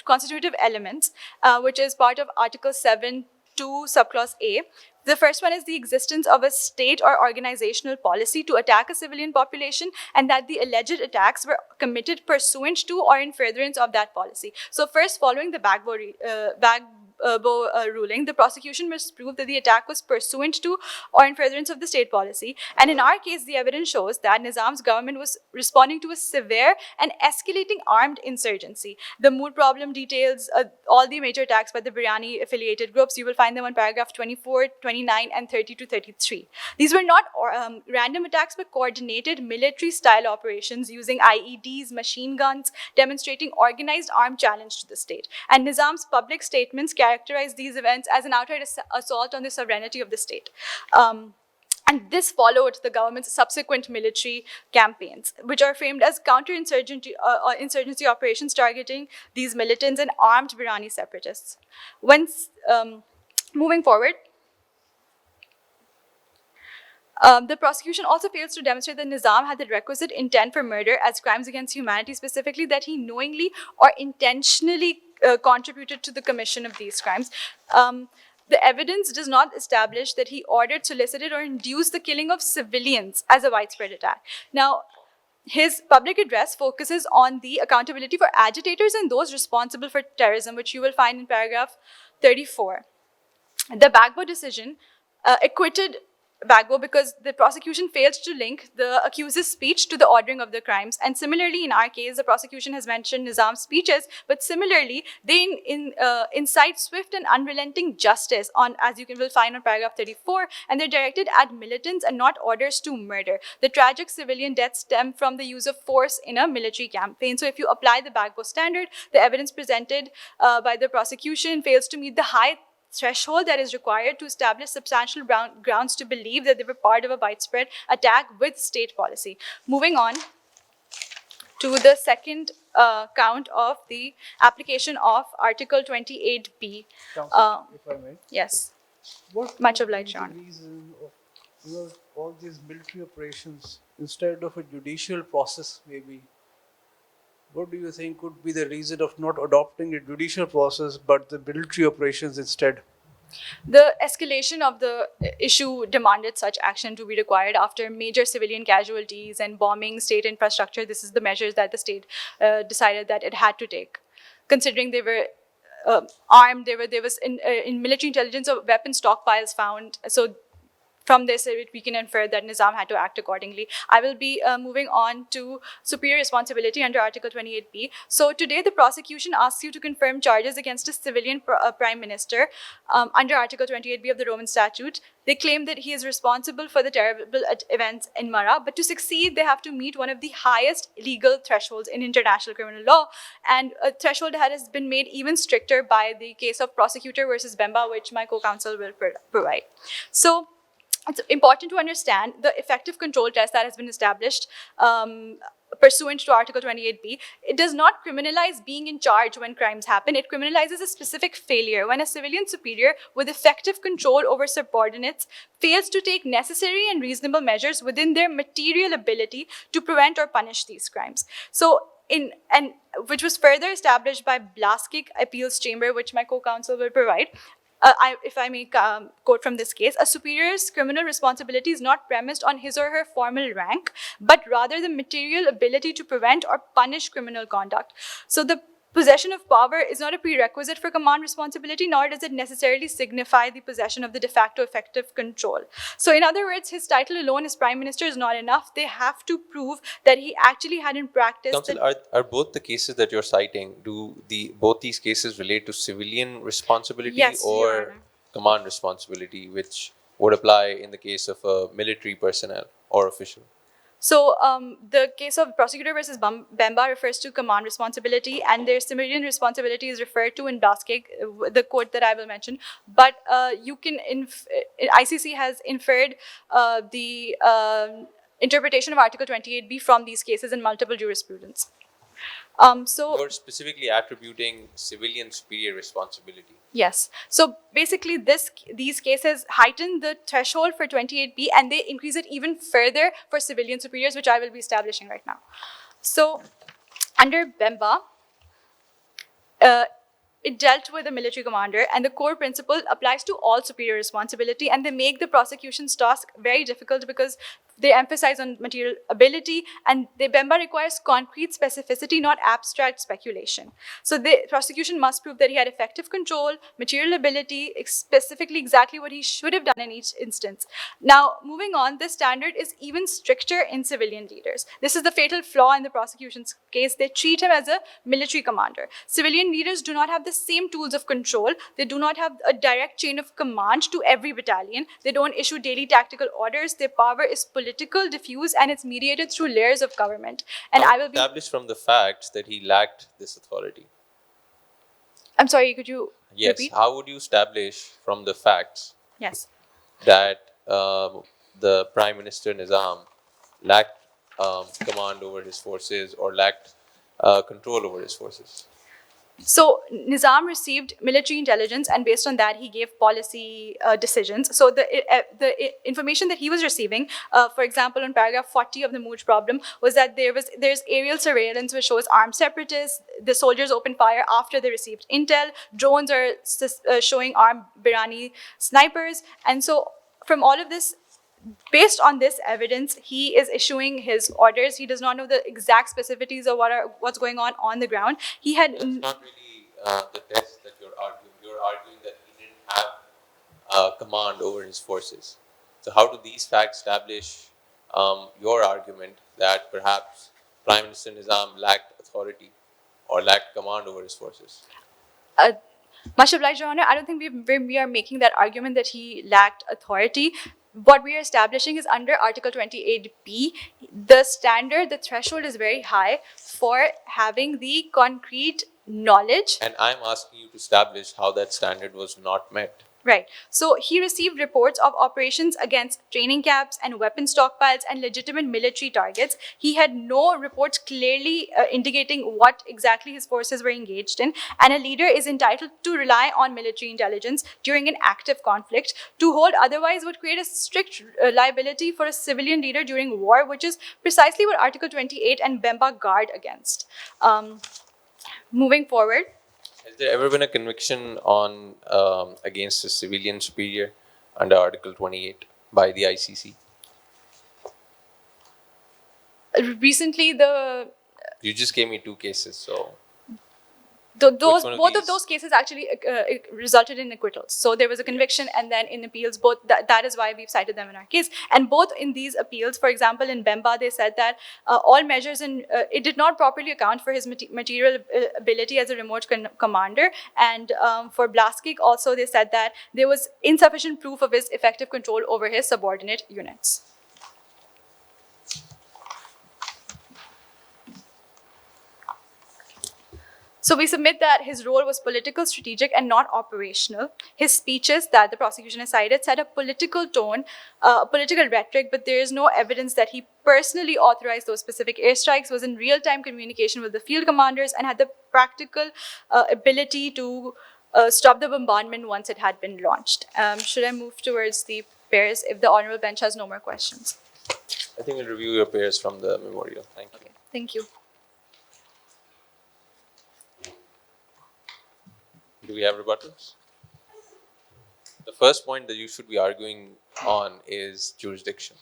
constitutive elements, which is part of Article 7, 2, subclause A. The first one is the existence of a state or organizational policy to attack a civilian population, and that the alleged attacks were committed pursuant to or in furtherance of that policy. So first, following the Bagbo ruling, the prosecution must prove that the attack was pursuant to or in furtherance of the state policy. And in our case, the evidence shows that Nizam's government was responding to a severe and escalating armed insurgency. The mood problem details all the major attacks by the Biryani affiliated groups. You will find them on paragraph 24, 29, and 30 to 33. These were not random attacks, but coordinated military-style operations using IEDs, machine guns, demonstrating organized armed challenge to the state. And Nizam's public statements characterize these events as an outright assault on the sovereignty of the state. And this followed the government's subsequent military campaigns, which are framed as counterinsurgency insurgency operations targeting these militants and armed Birani separatists. Moving forward, the prosecution also fails to demonstrate that Nizam had the requisite intent for murder as crimes against humanity, specifically that he knowingly or intentionally contributed to the commission of these crimes. The evidence does not establish that he ordered, solicited, or induced the killing of civilians as a widespread attack. Now, his public address focuses on the accountability for agitators and those responsible for terrorism, which you will find in paragraph 34. The Bagbo decision acquitted Bagbo because the prosecution failed to link the accuser's speech to the ordering of the crimes. And similarly, in our case, the prosecution has mentioned Nizam's speeches, but similarly, they incite swift and unrelenting justice on, as you will find on paragraph 34, and they're directed at militants and not orders to murder. The tragic civilian deaths stem from the use of force in a military campaign. So if you apply the Bagbo standard, the evidence presented by the prosecution fails to meet the high threshold that is required to establish substantial grounds to believe that they were part of a widespread attack with state policy. Moving on to the second count of the application of Article 28B. Counsel, if I may. Yes. What Much could obliged, be Your Honor. the reason of all these military operations instead of a judicial process, maybe? What do you think could be the reason of not adopting a judicial process but the military operations instead? The escalation of the issue demanded such action to be required after major civilian casualties and bombing state infrastructure. This is the measures that the state decided that it had to take, considering they were armed. There was in military intelligence of weapon stockpiles found. So from this, we can infer that Nizam had to act accordingly. I will be moving on to superior responsibility under Article 28B. So today, the prosecution asks you to confirm charges against a civilian prime minister under Article 28B of the Roman Statute. They claim that he is responsible for the terrible events in Mara, but to succeed, they have to meet one of the highest legal thresholds in international criminal law, and a threshold that has been made even stricter by the case of Prosecutor versus Bemba, which my co-counsel will provide. So, it's important to understand the effective control test that has been established pursuant to Article 28B. It does not criminalize being in charge when crimes happen. It criminalizes a specific failure when a civilian superior with effective control over subordinates fails to take necessary and reasonable measures within their material ability to prevent or punish these crimes. So, which was further established by Blaskik Appeals Chamber, which my co-counsel will provide. If I may quote from this case, a superior's criminal responsibility is not premised on his or her formal rank, but rather the material ability to prevent or punish criminal conduct. So the possession of power is not a prerequisite for command responsibility, nor does it necessarily signify the possession of the de facto effective control. So in other words, his title alone as prime minister is not enough. They have to prove that he actually had in practice. Counsel, are both the cases that you're citing, both these cases relate to civilian responsibility Yes, Your or Honor. command responsibility, which would apply in the case of a military personnel or official? So the case of prosecutor versus Bemba refers to command responsibility, and their civilian responsibility is referred to in Blaskik, the court that I will mention. But you can ICC has inferred the interpretation of Article 28B from these cases in multiple jurisprudence. You're specifically attributing civilian superior responsibility. Yes. So basically, these cases heighten the threshold for 28B, and they increase it even further for civilian superiors, which I will be establishing right now. So under Bemba, it dealt with a military commander, and the core principle applies to all superior responsibility, and they make the prosecution's task very difficult because they emphasize on material ability, and Bemba requires concrete specificity, not abstract speculation. So the prosecution must prove that he had effective control, material ability, specifically exactly what he should have done in each instance. Now, moving on, this standard is even stricter in civilian leaders. This is the fatal flaw in the prosecution's case. They treat him as a military commander. Civilian leaders do not have the same tools of control. They do not have a direct chain of command to every battalion. They don't issue daily tactical orders. Their power is political, diffuse, and it's mediated through layers of government. And I will be established from the facts that he lacked this authority. I'm sorry, could you Yes. repeat? How would you establish from the facts Yes. that the Prime Minister Nizam lacked command over his forces or lacked control over his forces? So Nizam received military intelligence, and based on that, he gave policy decisions. So the information that he was receiving, for example, on paragraph 40 of the Mooj problem, was that there's aerial surveillance which shows armed separatists. The soldiers opened fire after they received intel. Drones are showing armed Birani snipers, and so from all of this, based on this evidence, he is issuing his orders. He does not know the exact specificities of what's going on the ground. He had That's not really the test that you're arguing. You're arguing that he didn't have command over his forces. So how do these facts establish your argument that perhaps Prime Minister Nizam lacked authority or lacked command over his forces? Much obliged, Your Honor. I don't think we are making that argument that he lacked authority. What we are establishing is under Article 28B, the standard, the threshold is very high for having the concrete knowledge. And I'm asking you to establish how that standard was not met. Right. So he received reports of operations against training camps and weapon stockpiles and legitimate military targets. He had no reports clearly indicating what exactly his forces were engaged in. And a leader is entitled to rely on military intelligence during an active conflict. To hold otherwise would create a strict liability for a civilian leader during war, which is precisely what Article 28 and Bemba guard against. Moving forward. Has there ever been a conviction on against a civilian superior under Article 28 by the ICC? Recently, You just gave me two cases, so those one of both of these- those cases actually resulted in acquittals. So there was a conviction, and then in appeals, both that is why we've cited them in our case. And both in these appeals, for example, in Bemba, they said that all measures in it did not properly account for his material ability as a remote commander. And for Blaskik, also they said that there was insufficient proof of his effective control over his subordinate units. So we submit that his role was political, strategic, and not operational. His speeches that the prosecution has cited set a political tone, political rhetoric, but there is no evidence that he personally authorized those specific airstrikes, was in real-time communication with the field commanders, and had the practical ability to stop the bombardment once it had been launched. Should I move towards the pairs if the honorable bench has no more questions? I think we'll review your pairs from the memorial. Thank you. Thank you. Do we have rebuttals? The first point that you should be arguing on is jurisdiction.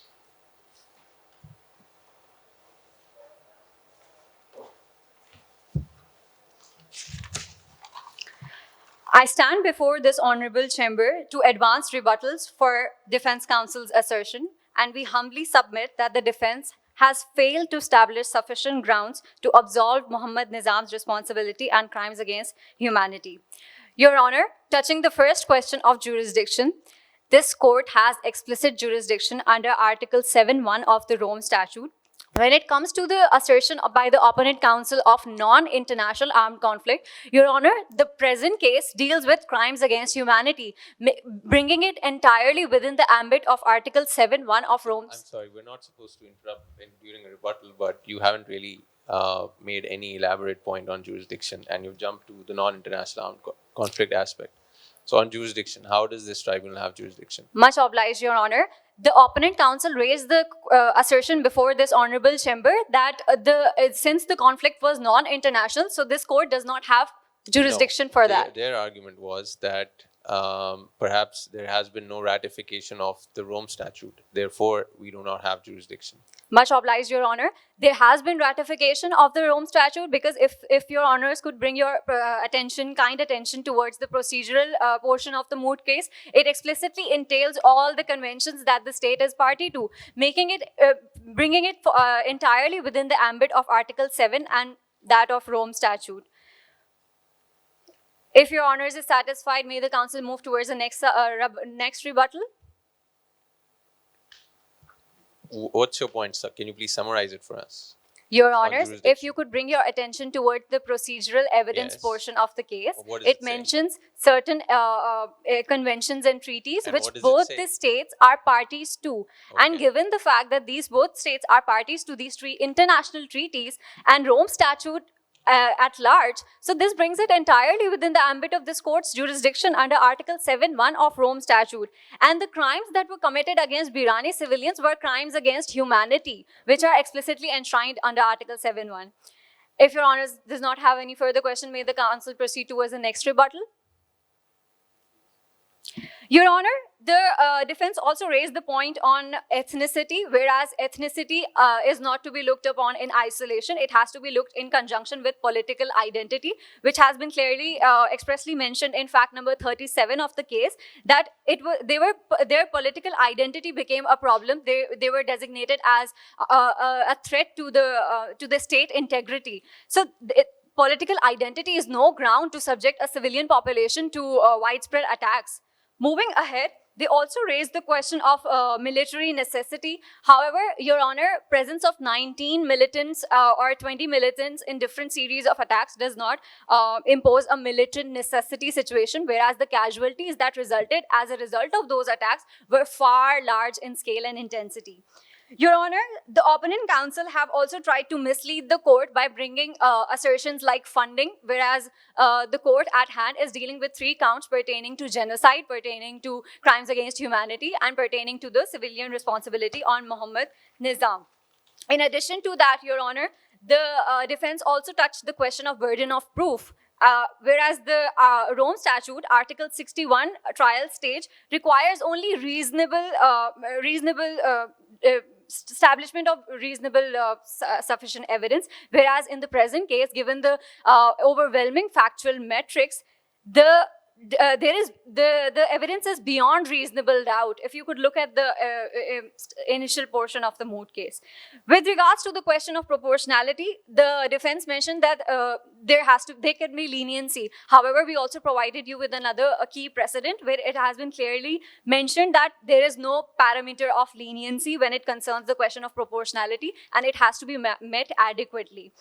I stand before this honorable chamber to advance rebuttals for defense counsel's assertion, and we humbly submit that the defense has failed to establish sufficient grounds to absolve Muhammad Nizam's responsibility and crimes against humanity. Your Honor, touching the first question of jurisdiction, this court has explicit jurisdiction under Article 7.1 of the Rome Statute. When it comes to the assertion by the opponent counsel of non-international armed conflict, Your Honor, the present case deals with crimes against humanity, bringing it entirely within the ambit of Article 7.1 of Rome. I'm sorry, we're not supposed to interrupt during a rebuttal, but you haven't really made any elaborate point on jurisdiction, and you've jumped to the non-international armed conflict aspect. So on jurisdiction, how does this tribunal have jurisdiction? Much obliged, Your Honor. The opponent counsel raised the assertion before this honorable chamber that since the conflict was non-international, so this court does not have jurisdiction No, for that. Their argument was that perhaps there has been no ratification of the Rome Statute. Therefore, we do not have jurisdiction. Much obliged, Your Honor. There has been ratification of the Rome Statute because if Your Honors could bring your kind attention towards the procedural portion of the moot case, it explicitly entails all the conventions that the state is party to, bringing it entirely within the ambit of Article 7 and that of Rome Statute. If Your Honors is satisfied, may the counsel move towards the next rebuttal. What's your point, sir? Can you please summarize it for us? Your Honors, if jurisdiction. you could bring your attention toward the procedural evidence Yes. portion of the case, What does it it say? mentions certain conventions and treaties And which what does it both say? the states are parties to. And Okay. given the fact that these both states are parties to these international treaties and Rome Statute at large, so this brings it entirely within the ambit of this court's jurisdiction under Article 7.1 of Rome Statute. And the crimes that were committed against Birani civilians were crimes against humanity, which are explicitly enshrined under Article 7.1. If Your Honors does not have any further question, may the counsel proceed towards the next rebuttal. Your Honor, the defense also raised the point on ethnicity, whereas ethnicity is not to be looked upon in isolation. It has to be looked in conjunction with political identity, which has been clearly expressly mentioned in fact number 37 of the case, that their political identity became a problem. They were designated as a threat to the state integrity. So political identity is no ground to subject a civilian population to widespread attacks. Moving ahead, they also raised the question of military necessity. However, Your Honor, presence of 19 militants or 20 militants in different series of attacks does not impose a militant necessity situation, whereas the casualties that resulted as a result of those attacks were far large in scale and intensity. Your Honor, the opponent counsel have also tried to mislead the court by bringing assertions like funding, whereas the court at hand is dealing with 3 counts pertaining to genocide, pertaining to crimes against humanity, and pertaining to the civilian responsibility on Muhammad Nizam. In addition to that, Your Honor, the defense also touched the question of burden of proof. whereas the Rome Statute, Article 61 trial stage, requires only reasonable establishment of reasonable sufficient evidence, whereas in the present case, given the overwhelming factual metrics, there is the evidence is beyond reasonable doubt. If you could look at the initial portion of the moot case, with regards to the question of proportionality, the defense mentioned that there can be leniency. However, we also provided you with another key precedent where it has been clearly mentioned that there is no parameter of leniency when it concerns the question of proportionality, and it has to be met adequately.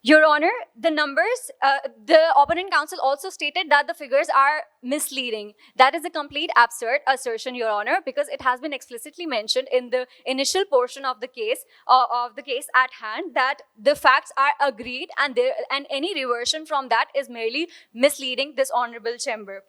Your Honor, the numbers, the opponent counsel also stated that the figures are misleading. That is a complete absurd assertion, Your Honor, because it has been explicitly mentioned in the initial portion of the case at hand that the facts are agreed, and any reversion from that is merely misleading this honorable chamber.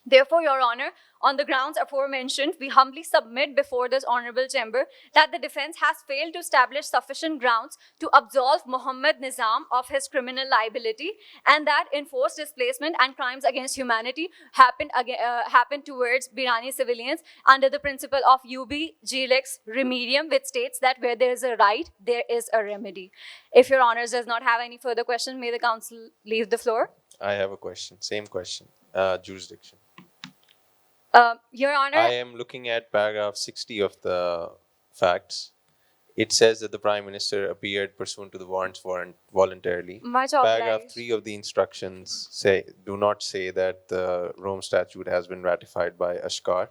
Therefore, Your Honor, on the grounds aforementioned, we humbly submit before this honorable chamber that the defense has failed to establish sufficient grounds to absolve Mohammad Nizam of his criminal liability, and that enforced displacement and crimes against humanity happened towards Birani civilians under the principle of ubi lex remedium, which states that where there is a right, there is a remedy. If Your Honors does not have any further question, may the counsel leave the floor. I have a question. Same question. Jurisdiction. Your Honor. I am looking at paragraph 60 of the facts. It says that the Prime Minister appeared pursuant to the warrants voluntarily. Much Paragraph obliged. 3 of the instructions do not say that the Rome Statute has been ratified by Ashkar.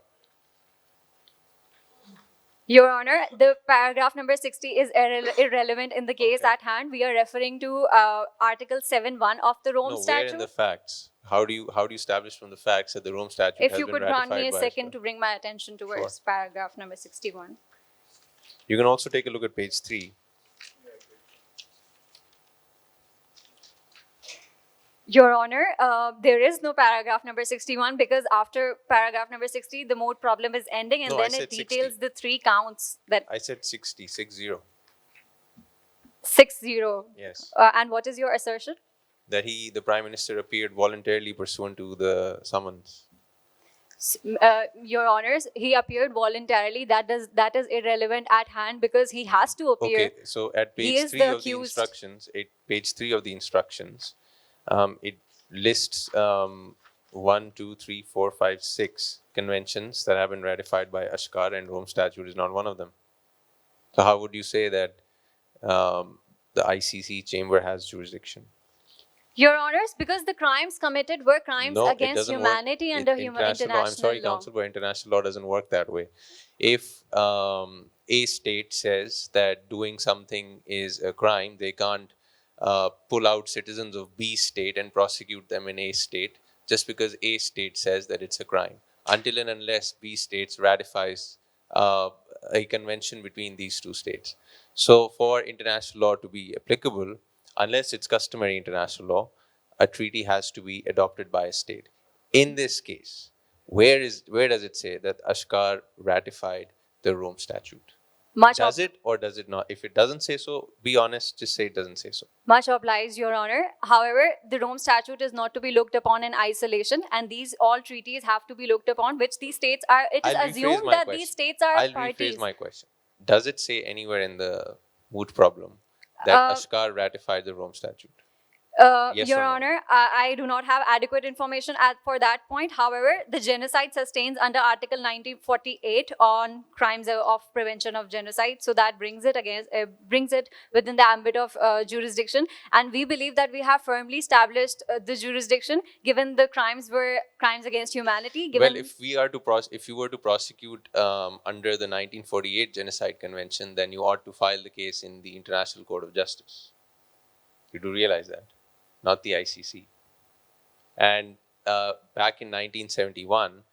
Your Honor, the paragraph number 60 is irrelevant in the case Okay. at hand. We are referring to Article 7(1) of the Rome No, where Statute. in the facts? How do you establish from the facts that the Rome Statute If has you been could ratified grant me a by second Ashkar? to bring my attention towards paragraph number 61. You can also take a look at page 3. Your Honor, there is no paragraph number 61 because after paragraph number 60, the moot problem is ending, and No, I then said it details 60. the 3 counts that I said 60. 60. Yes. And what is your assertion? That the Prime Minister appeared voluntarily pursuant to the summons. Your Honors, he appeared voluntarily. That is irrelevant at hand because he has to appear. Okay, so at He page is 3 the of the accused. instructions, page 3 of the instructions, it lists 1, 2, 3, 4, 5, 6 conventions that have been ratified by Ashkar, and Rome Statute is not one of them. So how would you say that the ICC chamber has jurisdiction? Your Honors, because the crimes committed were crimes No, it against doesn't humanity work. under International law. I'm sorry, law. Counsel, but international law doesn't work that way. If A state says that doing something is a crime, they can't pull out citizens of B state and prosecute them in A state just because A state says that it's a crime, until and unless B states ratifies a convention between these two states. So for international law to be applicable, unless it's customary international law, a treaty has to be adopted by a state. In this case, where does it say that Ashkar ratified the Rome Statute? Does it or does it not? If it doesn't say so, be honest, just say it doesn't say so. Much obliged, Your Honor. However, the Rome Statute is not to be looked upon in isolation, and these all treaties have to be looked upon, which these states are. It is I'll rephrase assumed my that question. these states are I'll parties. rephrase my question. Does it say anywhere in the moot problem that Ashkar ratified the Rome Statute? Yes Your or no? Honor, I do not have adequate information for that point. However, the genocide sustains under Article 1948 on crimes of prevention of genocide, so that brings it within the ambit of jurisdiction. And we believe that we have firmly established the jurisdiction, given the crimes were crimes against humanity. Given Well, if you were to prosecute under the 1948 Genocide Convention, then you ought to file the case in the International Court of Justice. You do realize that, not the ICC. And back in 1971,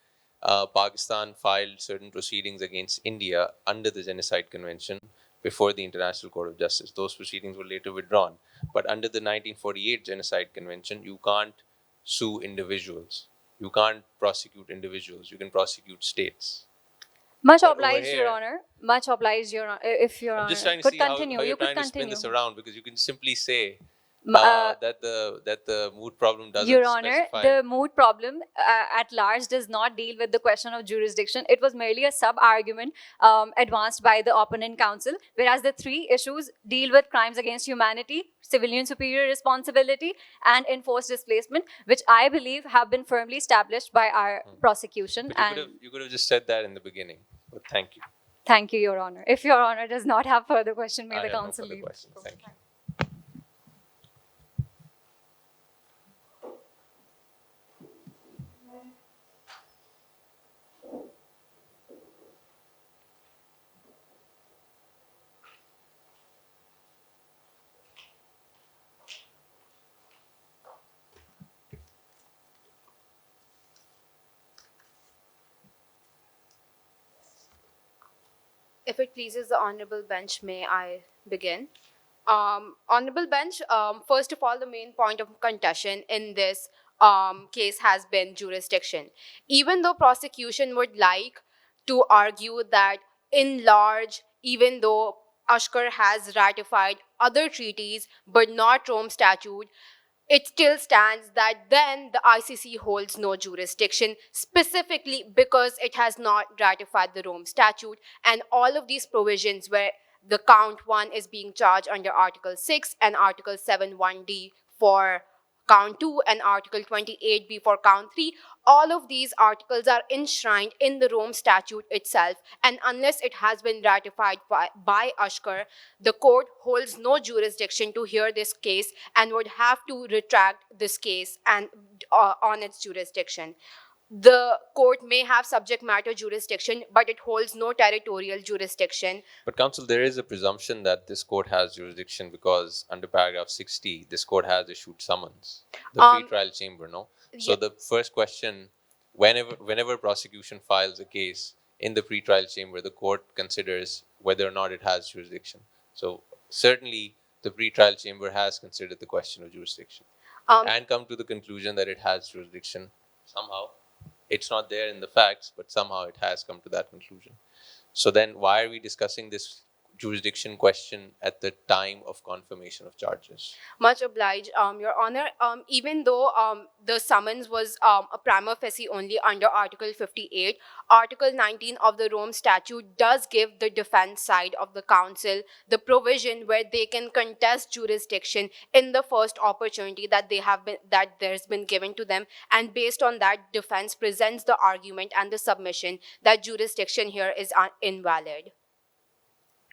Pakistan filed certain proceedings against India under the Genocide Convention before the International Court of Justice. Those proceedings were later withdrawn. But under the 1948 Genocide Convention, you can't sue individuals. You can't prosecute individuals. You can prosecute states. much But over obliged, Your here- Honor. Much obliged, Your Honor. If Your I'm Honor just trying to could see how continue, you're you could trying to spin continue. this around, because you can simply say That the mood problem doesn't Your Honor, specify. the mood problem at large does not deal with the question of jurisdiction. It was merely a sub-argument advanced by the opponent counsel, whereas the three issues deal with crimes against humanity, civilian superior responsibility, and enforced displacement, which I believe have been firmly established by our prosecution. But And you could have just said that in the beginning. But thank you. thank you, Your Honor. If Your Honor does not have further question, may I the have no counsel further leave. questions. Thank you. If it pleases the honorable bench, may I begin? Honorable bench, first of all, the main point of contention in this case has been jurisdiction. Even though prosecution would like to argue that in large, even though Ashkar has ratified other treaties but not Rome Statute, it still stands that then the ICC holds no jurisdiction, specifically because it has not ratified the Rome Statute, and all of these provisions where the count 1 is being charged under Article 6 and Article 7 1D for count 2 and Article 28B for count 3, all of these articles are enshrined in the Rome Statute itself, and unless it has been ratified by Ashkar, the court holds no jurisdiction to hear this case and would have to retract this case and on its jurisdiction. The court may have subject matter jurisdiction, but it holds no territorial jurisdiction. But counsel, there is a presumption that this court has jurisdiction because under paragraph 60, this court has issued summons. The pre-trial chamber, no? So yeah. the first question, whenever prosecution files a case in the pre-trial chamber, the court considers whether or not it has jurisdiction. So certainly the pre-trial chamber has considered the question of jurisdiction and come to the conclusion that it has jurisdiction somehow. It's not there in the facts, but somehow it has come to that conclusion. So then why are we discussing this jurisdiction question at the time of confirmation of charges? Much obliged, Your Honor. Even though the summons was a prima facie only under Article 58, Article 19 of the Rome Statute does give the defense side of the counsel the provision where they can contest jurisdiction in the first opportunity that there's been given to them, and based on that, defense presents the argument and the submission that jurisdiction here is invalid.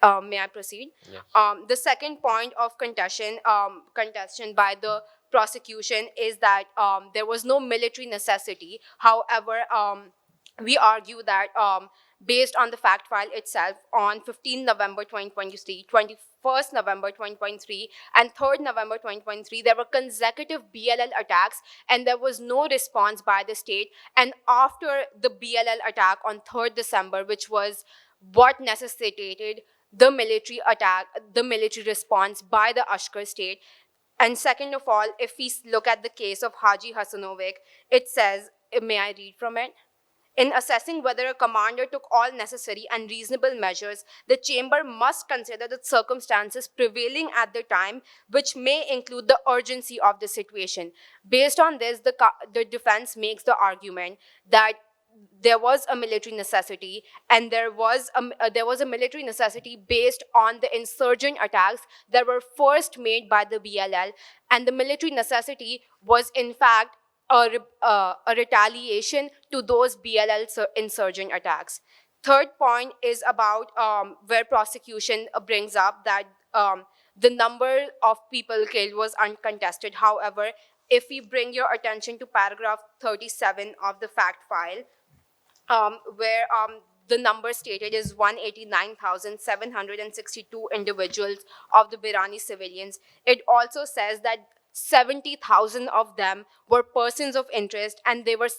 May I proceed? Yes. The second point of contention by the prosecution is that there was no military necessity. However, we argue that based on the fact file itself, on 15 November 2023, 21st November 2023, and 3rd November 2023, there were consecutive BLL attacks, and there was no response by the state. And after the BLL attack on 3rd December, which was what necessitated the military attack, the military response by the Ashkar state. And second of all, if we look at the case of Haji Hasanovic, it says, may I read from it? In assessing whether a commander took all necessary and reasonable measures, the chamber must consider the circumstances prevailing at the time, which may include the urgency of the situation. Based on this, the defense makes the argument that there was a military necessity, and there was a military necessity based on the insurgent attacks that were first made by the BLL, and the military necessity was in fact a retaliation to those BLL insurgent attacks. Third point is about where prosecution brings up that the number of people killed was uncontested. However, if we bring your attention to paragraph 37 of the fact file, where the number stated is 189,762 individuals of the Birani civilians. It also says that 70,000 of them were persons of interest, and they were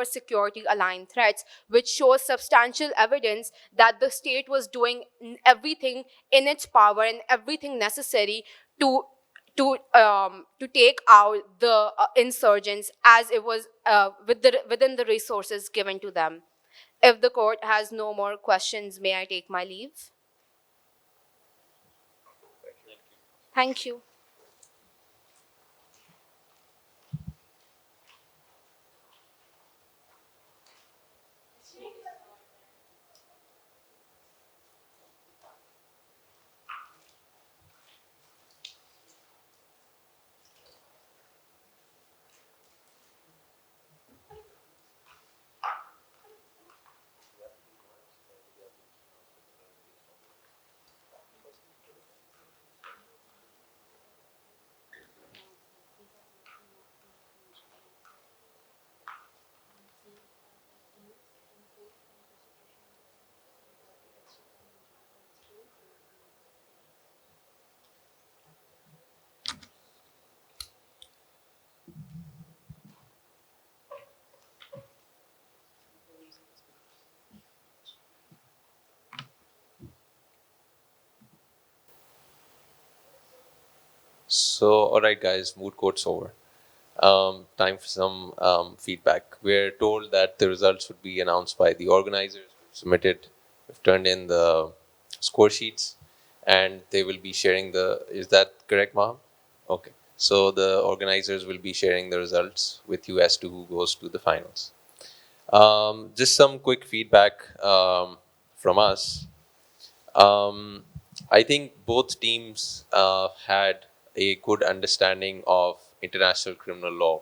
security aligned threats, which shows substantial evidence that the state was doing everything in its power and everything necessary to take out the insurgents as it was within the resources given to them. If the court has no more questions, may I take my leave? Thank you. So, all right, guys, moot court's over. Time for some feedback. We're told that the results would be announced by the organizers. We've submitted, we've turned in the score sheets, and they will be sharing the. Is that correct, Maham? Okay. So the organizers will be sharing the results with you as to who goes to the finals. Just some quick feedback from us. Um, I think both teams had a good understanding of international criminal law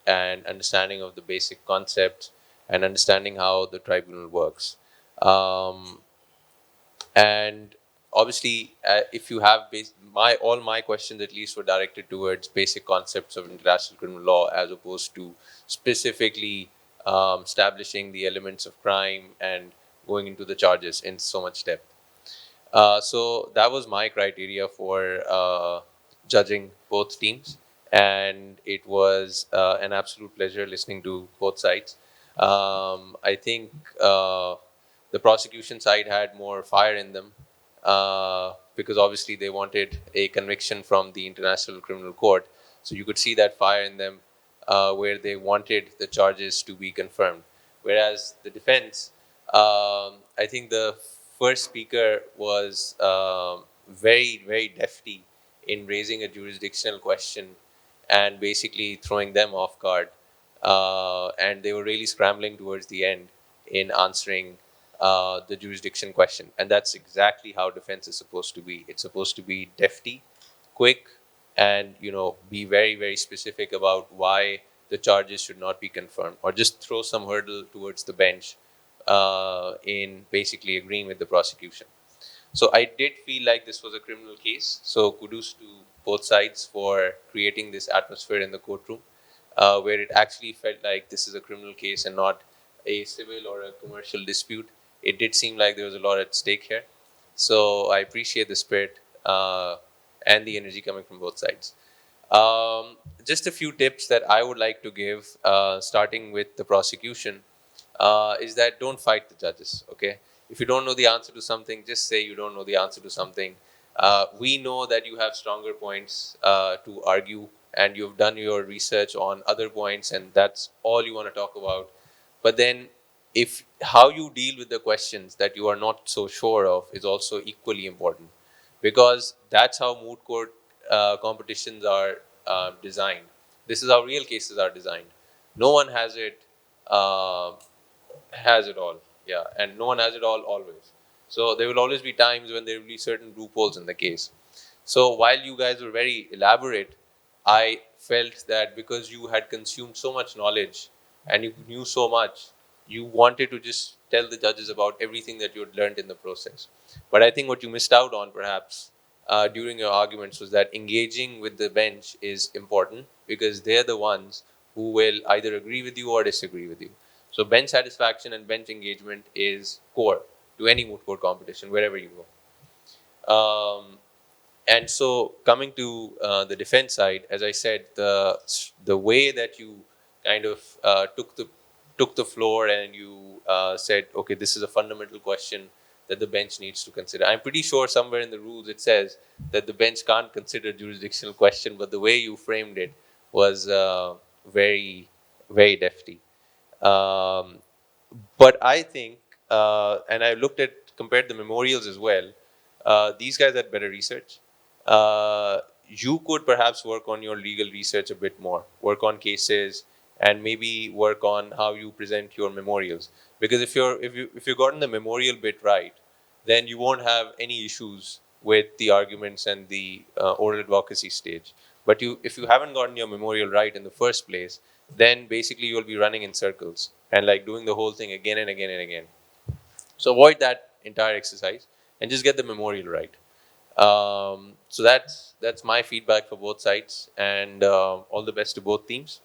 and understanding of the basic concepts and understanding how the tribunal works. Um, and obviously, if you have all my questions at least were directed towards basic concepts of international criminal law as opposed to specifically establishing the elements of crime and going into the charges in so much depth. So that was my criteria for judging both teams, and it was an absolute pleasure listening to both sides. I think the prosecution side had more fire in them because obviously they wanted a conviction from the International Criminal Court. So you could see that fire in them where they wanted the charges to be confirmed. Whereas the defense, I think the first speaker was very, very defty in raising a jurisdictional question and basically throwing them off guard. And they were really scrambling towards the end in answering the jurisdiction question. And that's exactly how defense is supposed to be. It's supposed to be defty, quick, and be very, very specific about why the charges should not be confirmed, or just throw some hurdle towards the bench in basically agreeing with the prosecution. So I did feel like this was a criminal case. So kudos to both sides for creating this atmosphere in the courtroom where it actually felt like this is a criminal case and not a civil or a commercial dispute. It did seem like there was a lot at stake here. So I appreciate the spirit and the energy coming from both sides. Just a few tips that I would like to give, starting with the prosecution, is that don't fight the judges, okay? If you don't know the answer to something, just say you don't know the answer to something. We know that you have stronger points to argue, and you've done your research on other points, and that's all you want to talk about. But then, if how you deal with the questions that you are not so sure of is also equally important, because that's how moot court competitions are designed. This is how real cases are designed. No one has it all, yeah, and no one has it all always. So there will always be times when there will be certain loopholes in the case. So while you guys were very elaborate, I felt that because you had consumed so much knowledge and you knew so much, you wanted to just tell the judges about everything that you had learned in the process. But I think what you missed out on, perhaps, during your arguments was that engaging with the bench is important because they're the ones who will either agree with you or disagree with you. So bench satisfaction and bench engagement is core to any moot court competition, wherever you go. And so coming to the defense side, as I said, the way that you kind of took the floor and you said, okay, this is a fundamental question that the bench needs to consider. I'm pretty sure somewhere in the rules it says that the bench can't consider jurisdictional question, but the way you framed it was very, very defty. But I think, and I compared the memorials as well, these guys had better research. You could perhaps work on your legal research a bit more, work on cases, and maybe work on how you present your memorials. Because if you've gotten the memorial bit right, then you won't have any issues with the arguments and the oral advocacy stage. But if you haven't gotten your memorial right in the first place, then basically you'll be running in circles and like doing the whole thing again and again and again. So avoid that entire exercise and just get the memorial right. So that's my feedback for both sides, and all the best to both teams.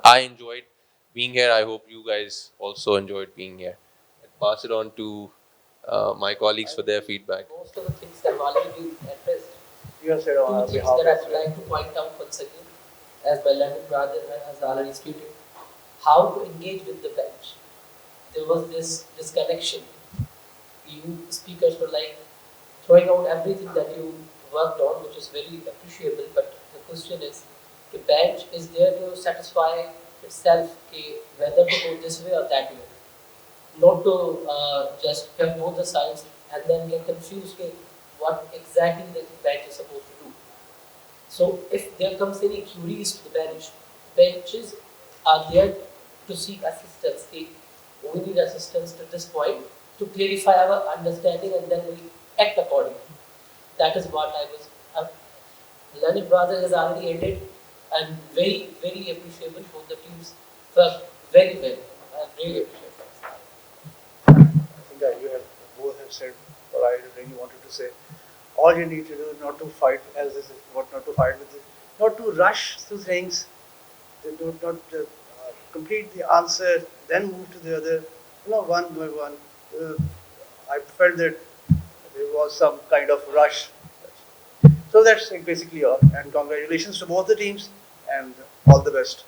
I enjoyed being here. I hope you guys also enjoyed being here. I'll pass it on to my colleagues for their feedback. Most of the things that have already been addressed. You have said on Two things behalf that I of would like to point out once again, as my learned brother has already stated, how to engage with the bench. There was this disconnection. You speakers were like throwing out everything that you worked on, which is very appreciable. But the question is, the bench is there to satisfy itself whether to go this way or that way, not to just have both the sides and then get confused what exactly the bench is supposed to do. So if there comes any queries to the bench, benches are there to seek assistance. We need assistance to this point to clarify our understanding and then we act accordingly. That is what I was. Learned Brother has already ended and very, very appreciable. Both the teams worked very well. I really appreciate that. I think that you have both have said what I really wanted to say. All you need to do is not to fight, as this is what not to fight with it, not to rush through things, to not complete the answer, then move to the other, one by one. I felt that there was some kind of rush. So that's basically all. And congratulations to both the teams and all the best.